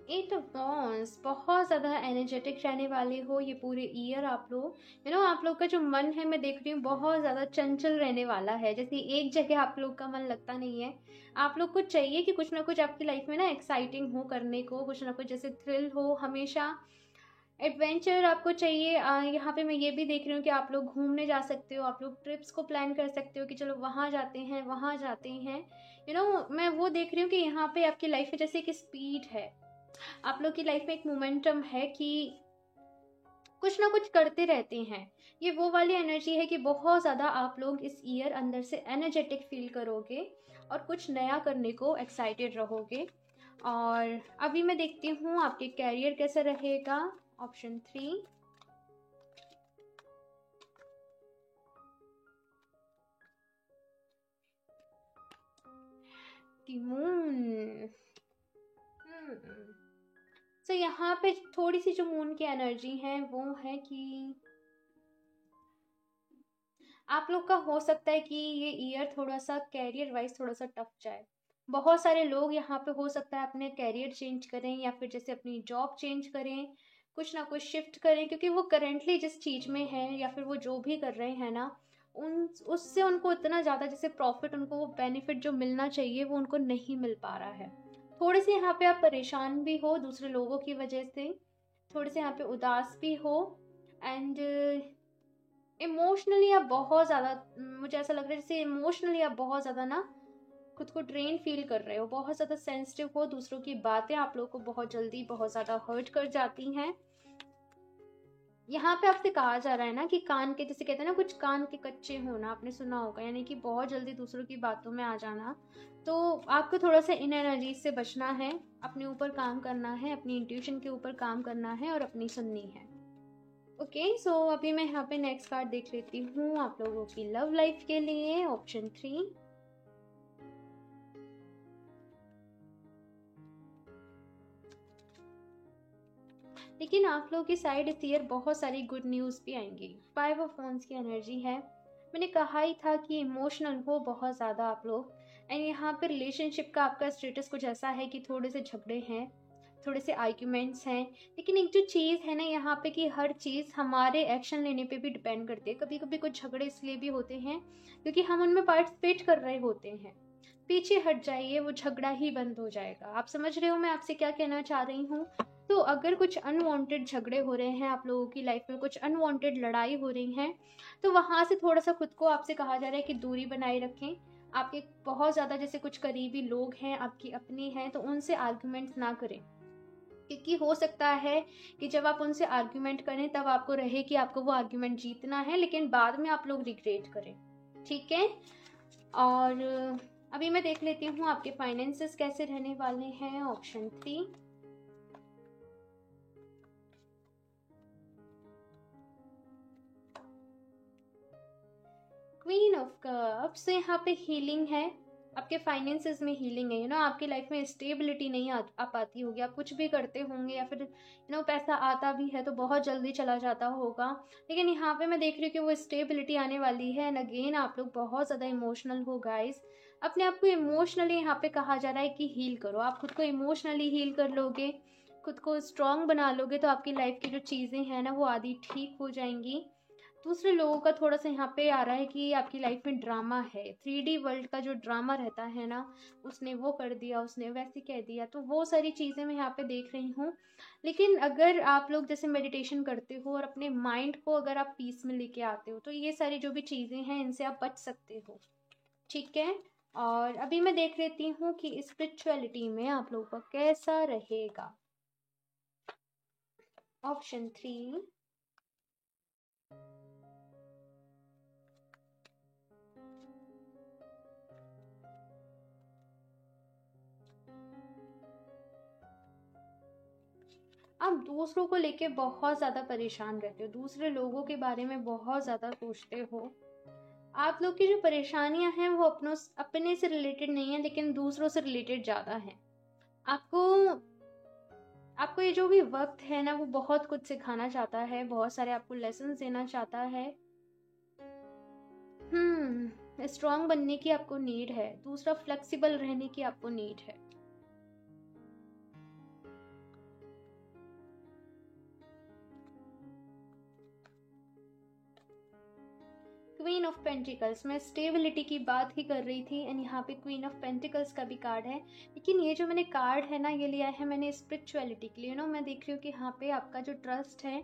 Speaker 1: Eight of wands, बहुत ज़्यादा एनर्जेटिक रहने वाले हो ये पूरे ईयर आप लोग। आप लोग का जो मन है मैं देख रही हूँ बहुत ज़्यादा चंचल रहने वाला है। जैसे एक जगह आप लोग का मन लगता नहीं है। आप लोग को चाहिए कि कुछ ना कुछ आपकी लाइफ में ना एक्साइटिंग हो करने को, कुछ ना कुछ जैसे थ्रिल हो, हमेशा एडवेंचर आपको चाहिए। यहाँ पे मैं ये भी देख रही हूँ कि आप लोग घूमने जा सकते हो, आप लोग ट्रिप्स को प्लान कर सकते हो कि चलो वहाँ जाते हैं वहाँ जाते हैं। मैं वो देख रही हूँ कि यहाँ पे आपकी लाइफ में जैसे एक स्पीड है, आप लोग की लाइफ में एक मोमेंटम है कि कुछ ना कुछ करते रहते हैं। ये वो वाली एनर्जी है कि बहुत ज़्यादा आप लोग इस ईयर अंदर से एनर्जेटिक फील करोगे और कुछ नया करने को एक्साइटेड रहोगे। और अभी मैं देखती हूँ आपके कैरियर कैसा रहेगा। ऑप्शन 3। मून। तो यहाँ पे थोड़ी सी जो मून की एनर्जी है वो है कि आप लोग का हो सकता है कि ये ईयर थोड़ा सा कैरियर वाइज थोड़ा सा टफ जाए। बहुत सारे लोग यहाँ पे हो सकता है अपने कैरियर चेंज करें या फिर जैसे अपनी जॉब चेंज करें, कुछ ना कुछ शिफ्ट करें, क्योंकि वो करेंटली जिस चीज़ में है या फिर वो जो भी कर रहे हैं ना, उससे उनको इतना ज़्यादा जैसे प्रॉफिट, उनको वो बेनिफिट जो मिलना चाहिए वो उनको नहीं मिल पा रहा है। थोड़े से यहाँ पे आप परेशान भी हो दूसरे लोगों की वजह से, थोड़े से यहाँ पे उदास भी हो। एंड इमोशनली आप बहुत ज़्यादा, मुझे ऐसा लग रहा है जैसे इमोशनली आप बहुत ज़्यादा ना खुद को ड्रेन फील कर रहे हो, बहुत ज़्यादा सेंसिटिव हो। दूसरों की बातें आप लोग को बहुत जल्दी बहुत ज़्यादा हर्ट कर जाती हैं। यहाँ पे आपसे कहा जा रहा है ना कि कान के, जैसे कहते हैं ना कुछ कान के कच्चे होना, आपने सुना होगा, यानी कि बहुत जल्दी दूसरों की बातों में आ जाना। तो आपको थोड़ा सा इन एनर्जी से बचना है, अपने ऊपर काम करना है, अपनी इंट्यूशन के ऊपर काम करना है और अपनी सुननी है। ओके, सो अभी मैं यहाँ पे नेक्स्ट कार्ड देख लेती हूँ आप लोगों की लव लाइफ के लिए। ऑप्शन 3। लेकिन आप लोगों की साइड इस ईयर बहुत सारी गुड न्यूज़ भी आएंगी। 5 ऑफ वांड्स की एनर्जी है। मैंने कहा ही था कि इमोशनल हो बहुत ज़्यादा आप लोग। एंड यहाँ पे रिलेशनशिप का आपका स्टेटस कुछ ऐसा है कि थोड़े से झगड़े हैं, थोड़े से आर्ग्यूमेंट्स हैं। लेकिन एक जो चीज़ है ना यहाँ पे कि हर चीज़ हमारे एक्शन लेने पे भी डिपेंड करती है। कभी कभी कुछ झगड़े इसलिए भी होते हैं क्योंकि हम उनमें पार्टिसिपेट कर रहे होते हैं। पीछे हट जाइए, वो झगड़ा ही बंद हो जाएगा। आप समझ रहे हो मैं आपसे क्या कहना चाह रही हूँ। तो अगर कुछ अनवांटेड झगड़े हो रहे हैं आप लोगों की लाइफ में, कुछ अनवांटेड लड़ाई हो रही हैं, तो वहाँ से थोड़ा सा खुद को, आपसे कहा जा रहा है कि दूरी बनाए रखें। आपके बहुत ज़्यादा जैसे कुछ करीबी लोग हैं, आपकी अपनी हैं, तो उनसे आर्ग्यूमेंट ना करें, क्योंकि हो सकता है कि जब आप उनसे आर्ग्यूमेंट करें तब आपको रहे कि आपको वो आर्ग्यूमेंट जीतना है, लेकिन बाद में आप लोग रिग्रेट करें। ठीक है। और अभी मैं देख लेती हूँ आपके फाइनेंसेस कैसे रहने वाले हैं। ऑप्शन 3। Queen of cups. तो यहाँ पे हीलिंग है, आपके फाइनेंसेस में हीलिंग है। आपकी लाइफ में स्टेबिलिटी नहीं आ पाती होगी, आप कुछ भी करते होंगे या फिर पैसा आता भी है तो बहुत जल्दी चला जाता होगा। लेकिन यहाँ पे मैं देख रही हूँ कि वो स्टेबिलिटी आने वाली है। एंड अगेन आप लोग बहुत ज़्यादा इमोशनल हो गाइस। अपने आप को इमोशनली यहाँ पे कहा जा रहा है कि हील करो। आप खुद को इमोशनली हील कर लोगे, खुद को स्ट्रॉन्ग बना लोगे, तो आपकी लाइफ की जो चीज़ें हैं ना वो आधी ठीक हो जाएंगी। दूसरे लोगों का थोड़ा सा यहाँ पे आ रहा है कि आपकी लाइफ में ड्रामा है। 3D वर्ल्ड का जो ड्रामा रहता है ना, उसने वो कर दिया, उसने वैसे कह दिया, तो वो सारी चीज़ें मैं यहाँ पे देख रही हूँ। लेकिन अगर आप लोग जैसे मेडिटेशन करते हो और अपने माइंड को अगर आप पीस में लेके आते हो, तो ये सारी जो भी चीज़ें हैं इनसे आप बच सकते हो। ठीक है। और अभी मैं देख लेती हूँ कि स्पिरिचुअलिटी में आप लोगों का कैसा रहेगा। ऑप्शन 3। आप दूसरों को लेके बहुत ज़्यादा परेशान रहते हो, दूसरे लोगों के बारे में बहुत ज़्यादा सोचते हो। आप लोग की जो परेशानियां हैं वो अपने से रिलेटेड नहीं है, लेकिन दूसरों से रिलेटेड ज़्यादा है। आपको आपको ये जो भी वक्त है ना, वो बहुत कुछ सिखाना चाहता है, बहुत सारे आपको लेसन देना चाहता है। स्ट्रांग बनने की आपको नीड है। दूसरा, फ्लेक्सिबल रहने की आपको नीड है। क्वीन ऑफ पेंटिकल्स, मैं स्टेबिलिटी की बात ही कर रही थी, एंड यहाँ पे क्वीन ऑफ पेंटिकल्स का भी कार्ड है। लेकिन ये जो मैंने कार्ड है ना, ये लिया है मैंने स्पिरिचुअलिटी के लिए। मैं देख रही हूँ कि यहाँ पे आपका जो ट्रस्ट है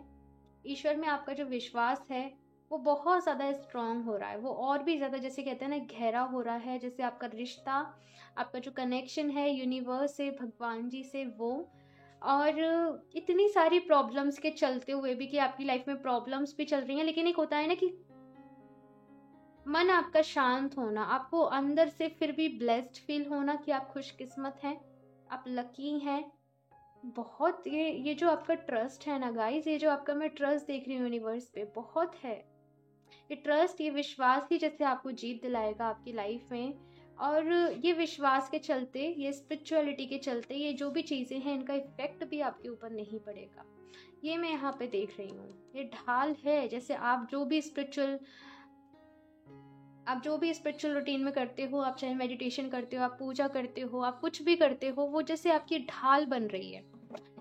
Speaker 1: ईश्वर में, आपका जो विश्वास है वो बहुत ज़्यादा स्ट्रांग हो रहा है। वो और भी ज़्यादा, जैसे कहते हैं ना, गहरा हो रहा है। जैसे आपका रिश्ता, आपका जो कनेक्शन है यूनिवर्स से, भगवान जी से, वो। और इतनी सारी प्रॉब्लम्स के चलते हुए भी, कि आपकी लाइफ में प्रॉब्लम्स भी चल रही हैं, लेकिन एक होता है ना कि मन आपका शांत होना, आपको अंदर से फिर भी ब्लेस्ड फील होना कि आप खुशकिस्मत हैं, आप लकी हैं। बहुत ये जो आपका ट्रस्ट है ना गाइस, ये जो आपका मैं ट्रस्ट देख रही हूँ यूनिवर्स पे, बहुत है। ये ट्रस्ट, ये विश्वास ही जैसे आपको जीत दिलाएगा आपकी लाइफ में। और ये विश्वास के चलते, ये स्पिरिचुअलिटी के चलते, ये जो भी चीज़ें हैं इनका इफेक्ट भी आपके ऊपर नहीं पड़ेगा। ये मैं यहाँ पे देख रही हूँ। ये ढाल है, जैसे आप जो भी स्पिरिचुअल रूटीन में करते हो, आप चाहे मेडिटेशन करते हो, आप पूजा करते हो, आप कुछ भी करते हो, वो जैसे आपकी ढाल बन रही है।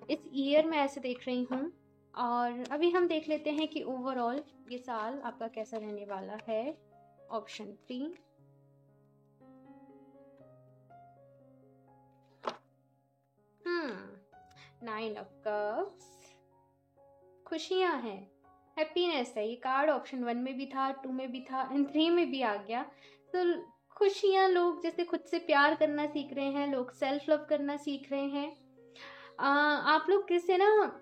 Speaker 1: इस ईयर में ऐसे देख रही हूँ। और अभी हम देख लेते हैं कि ओवरऑल ये साल आपका कैसा रहने वाला है। ऑप्शन 3। नाइन ऑफ कप्स, खुशियां हैं, हैप्पीनेस है। ये कार्ड ऑप्शन 1 में भी था, 2 में भी था, एंड 3 में भी आ गया। तो खुशियां, लोग जैसे खुद से प्यार करना सीख रहे हैं, लोग सेल्फ लव करना सीख रहे हैं। आप लोग किससे ना,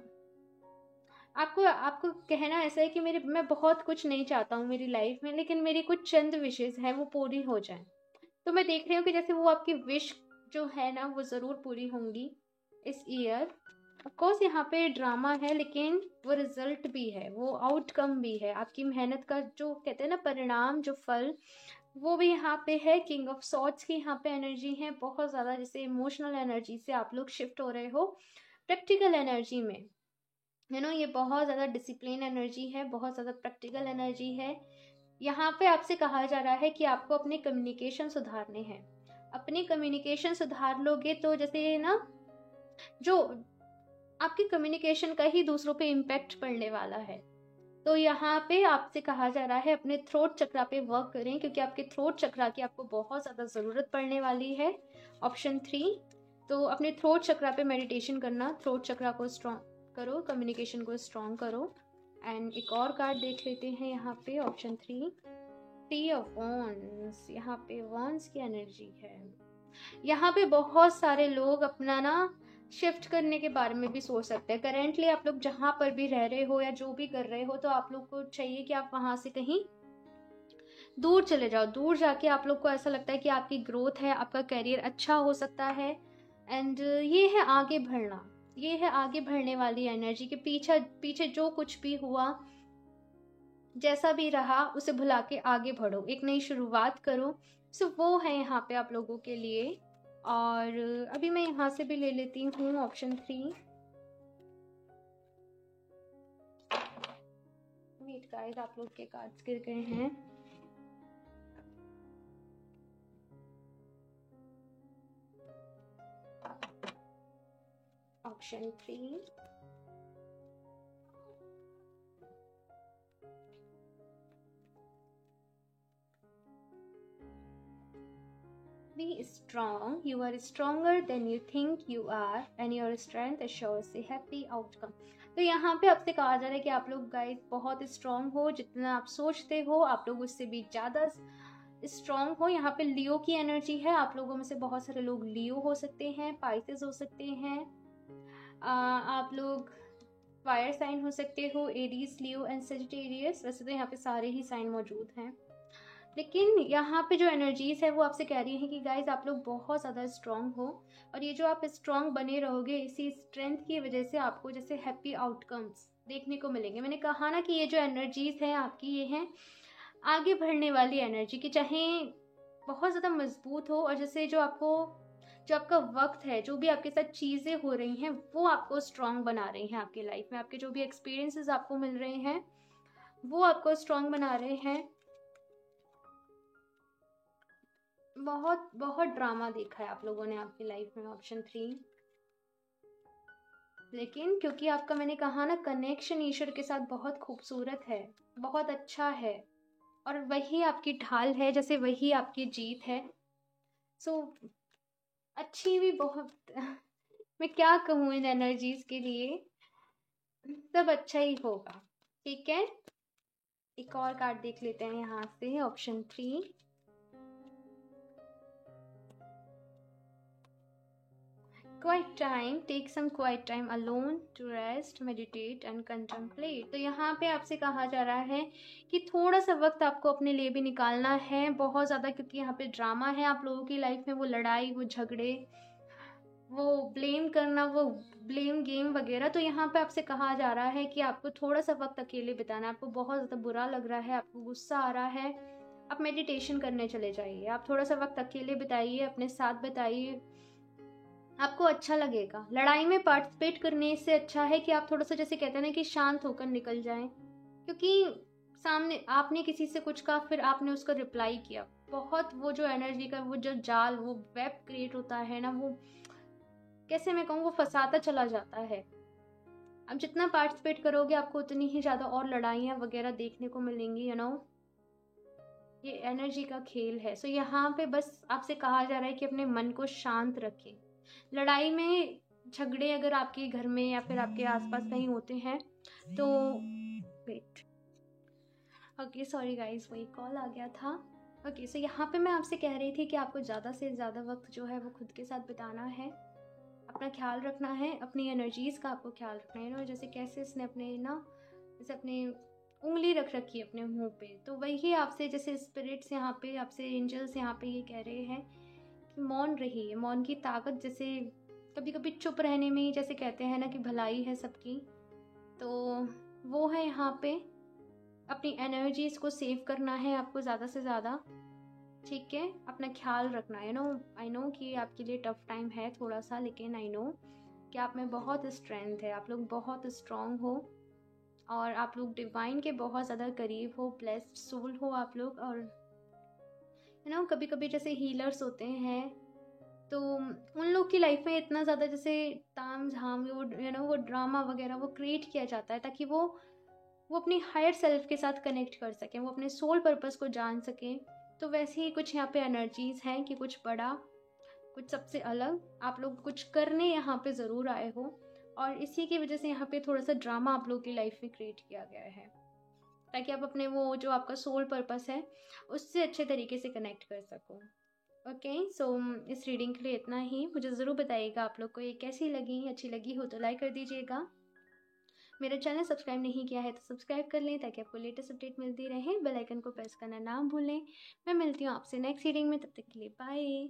Speaker 1: आपको आपको कहना ऐसा है कि मैं बहुत कुछ नहीं चाहता हूँ मेरी लाइफ में, लेकिन मेरी कुछ चंद विशेष हैं वो पूरी हो जाएं। तो मैं देख रही हूँ कि जैसे वो आपकी विश जो है ना, वो ज़रूर पूरी होंगी इस ईयर। ऑफकोर्स यहाँ पे ड्रामा है, लेकिन वो रिजल्ट भी है, वो आउटकम भी है। आपकी मेहनत का जो कहते हैं ना परिणाम, जो फल, वो भी यहाँ पे है। किंग ऑफ सॉर्ड्स की यहाँ पे एनर्जी है बहुत ज़्यादा। जैसे इमोशनल एनर्जी से आप लोग शिफ्ट हो रहे हो प्रैक्टिकल एनर्जी में। ये बहुत ज़्यादा डिसिप्लिन एनर्जी है, बहुत ज़्यादा प्रैक्टिकल एनर्जी है। यहाँ पे आपसे कहा जा रहा है कि आपको अपने कम्युनिकेशन सुधारने हैं। अपने कम्युनिकेशन सुधार लोगे तो जैसे ना, जो आपके कम्युनिकेशन का ही दूसरों पे इम्पैक्ट पड़ने वाला है। तो यहाँ पे आपसे कहा जा रहा है अपने थ्रोट चक्रा पे वर्क करें, क्योंकि आपके थ्रोट चक्रा की आपको बहुत ज़्यादा ज़रूरत पड़ने वाली है। ऑप्शन 3। तो अपने थ्रोट चक्रा पे मेडिटेशन करना, थ्रोट चक्रा को स्ट्रॉन्ग करो, कम्युनिकेशन को स्ट्रॉन्ग करो। एंड एक और कार्ड देख लेते हैं यहाँ पे, ऑप्शन 3। 3 ऑफ वॉन्ड्स, यहाँ पे वॉन्ड्स की एनर्जी है। यहाँ पे बहुत सारे लोग अपना ना शिफ्ट करने के बारे में भी सोच सकते हैं। करेंटली आप लोग जहाँ पर भी रह रहे हो या जो भी कर रहे हो, तो आप लोग को चाहिए कि आप वहाँ से कहीं दूर चले जाओ। दूर जाके आप लोग को ऐसा लगता है कि आपकी ग्रोथ है, आपका करियर अच्छा हो सकता है। एंड ये है आगे बढ़ना, ये है आगे बढ़ने वाली एनर्जी के पीछे पीछे जो कुछ भी हुआ, जैसा भी रहा, उसे भुला के आगे बढ़ो, एक नई शुरुआत करो। सो वो है यहाँ पे आप लोगों के लिए। और अभी मैं यहाँ से भी ले लेती हूँ ऑप्शन 3। वेट गाइस, आप लोग के कार्ड्स गिर गए हैं। Option 3, Be strong. You are stronger than you think you are, and your strength assures a happy outcome. तो यहाँ पे आपसे कहा जा रहा है कि आप लोग गाइस बहुत स्ट्रांग हो, जितना आप सोचते हो आप लोग उससे भी ज़्यादा स्ट्रांग हो। यहाँ पे लियो की एनर्जी है, आप लोगों में से बहुत सारे लोग लियो हो सकते हैं, पाइसेस हो सकते हैं, आप लोग फायर साइन हो सकते हो, एरीज, लियो एंड सेजिटेरियस। वैसे तो यहाँ पे सारे ही साइन मौजूद हैं, लेकिन यहाँ पे जो एनर्जीज है वो आपसे कह रही हैं कि गाइज आप लोग बहुत ज़्यादा स्ट्रांग हो, और ये जो आप स्ट्रांग बने रहोगे इसी स्ट्रेंथ की वजह से आपको जैसे हैप्पी आउटकम्स देखने को मिलेंगे। मैंने कहा ना कि ये जो एनर्जीज हैं आपकी, ये हैं आगे बढ़ने वाली एनर्जी की, चाहे बहुत ज़्यादा मजबूत हो, और जैसे जो आपका वक्त है, जो भी आपके साथ चीज़ें हो रही हैं वो आपको स्ट्रांग बना रही हैं आपकी लाइफ में। आपके जो भी एक्सपीरियंसेस आपको मिल रहे हैं वो आपको स्ट्रांग बना रहे हैं। बहुत बहुत ड्रामा देखा है आप लोगों ने आपकी लाइफ में, ऑप्शन 3। लेकिन क्योंकि आपका, मैंने कहा ना, कनेक्शन ईश्वर के साथ बहुत खूबसूरत है, बहुत अच्छा है, और वही आपकी ढाल है, जैसे वही आपकी जीत है। सो अच्छी भी बहुत मैं क्या कहूँ इन एनर्जीज के लिए, सब अच्छा ही होगा। ठीक है, एक और कार्ड देख लेते हैं यहाँ से, option 3। Quiet time, take some quiet time alone to rest, meditate and contemplate। तो यहाँ पे आपसे कहा जा रहा है कि थोड़ा सा वक्त आपको अपने लिए भी निकालना है, बहुत ज़्यादा, क्योंकि यहाँ पे ड्रामा है आप लोगों की लाइफ में, वो लड़ाई, वो झगड़े, वो ब्लेम करना, वो ब्लेम गेम वगैरह। तो यहाँ पे आपसे कहा जा रहा है कि आपको थोड़ा सा वक्त अकेले बिताना है। आपको बहुत ज़्यादा बुरा लग रहा है, आपको गुस्सा आ रहा है, आप मेडिटेशन करने चले जाइए, आप थोड़ा सा वक्त अकेले बिताइए, अपने साथ बिताइए, आपको अच्छा लगेगा। लड़ाई में पार्टिसिपेट करने से अच्छा है कि आप थोड़ा सा, जैसे कहते हैं ना, कि शांत होकर निकल जाएं, क्योंकि सामने आपने किसी से कुछ कहा, फिर आपने उसका रिप्लाई किया, बहुत वो जो एनर्जी का वो जो जाल, वो वेब क्रिएट होता है ना, वो कैसे मैं कहूँ, वो फंसाता चला जाता है। अब जितना पार्टिसिपेट करोगे आपको उतनी ही ज़्यादा और लड़ाइयाँ वगैरह देखने को मिलेंगी, ये एनर्जी का खेल है। सो यहाँ पे बस आपसे कहा जा रहा है कि अपने मन को शांत रखें। लड़ाई में, झगड़े अगर आपके घर में या फिर आपके आसपास कहीं होते हैं तो वेट, ओके सॉरी गाइस, वही कॉल आ गया था। ओके, सो यहाँ पे मैं आपसे कह रही थी कि आपको ज़्यादा से ज़्यादा वक्त जो है वो खुद के साथ बिताना है, अपना ख्याल रखना है, अपनी एनर्जीज़ का आपको ख्याल रखना है ना। जैसे कैसे इसने अपने जैसे अपने उंगली रख रखी है अपने मुंह पे, तो वही आपसे, जैसे स्पिरिट्स यहाँ पे, आपसे एंजल्स यहाँ पे ये कह रहे हैं कि मौन रहिए। मौन की ताकत, जैसे कभी कभी चुप रहने में ही, जैसे कहते हैं ना कि भलाई है सबकी, तो वो है यहाँ पे। अपनी एनर्जीज को सेव करना है आपको ज़्यादा से ज़्यादा, ठीक है, अपना ख्याल रखना है। आई नो कि आपके लिए टफ टाइम है थोड़ा सा, लेकिन आई नो कि आप में बहुत स्ट्रेंथ है, आप लोग बहुत स्ट्रांग हो, और आप लोग डिवाइन के बहुत ज़्यादा करीब हो, ब्लेस्ड सोल हो आप लोग। और कभी कभी जैसे हीलर्स होते हैं, तो उन लोग की लाइफ में इतना ज़्यादा जैसे ताम झाम, वो ड्रामा वगैरह वो क्रिएट किया जाता है ताकि वो अपनी हायर सेल्फ के साथ कनेक्ट कर सकें, वो अपने सोल पर्पस को जान सकें। तो वैसे ही कुछ यहाँ पे एनर्जीज हैं कि कुछ बड़ा, कुछ सबसे अलग आप लोग कुछ करने यहाँ पे ज़रूर आए हो, और इसी की वजह से यहाँ पे थोड़ा सा ड्रामा आप लोग की लाइफ में क्रिएट किया गया है, ताकि आप अपने वो जो आपका सोल पर्पस है उससे अच्छे तरीके से कनेक्ट कर सको। ओके, सो इस रीडिंग के लिए इतना ही। मुझे ज़रूर बताइएगा आप लोग को ये कैसी लगी, अच्छी लगी हो तो लाइक कर दीजिएगा। मेरा चैनल सब्सक्राइब नहीं किया है तो सब्सक्राइब कर लें, ताकि आपको लेटेस्ट अपडेट मिलती रहे। बेल आइकन को प्रेस करना ना भूलें। मैं मिलती हूँ आपसे नेक्स्ट रीडिंग में, तब तक के लिए बाय।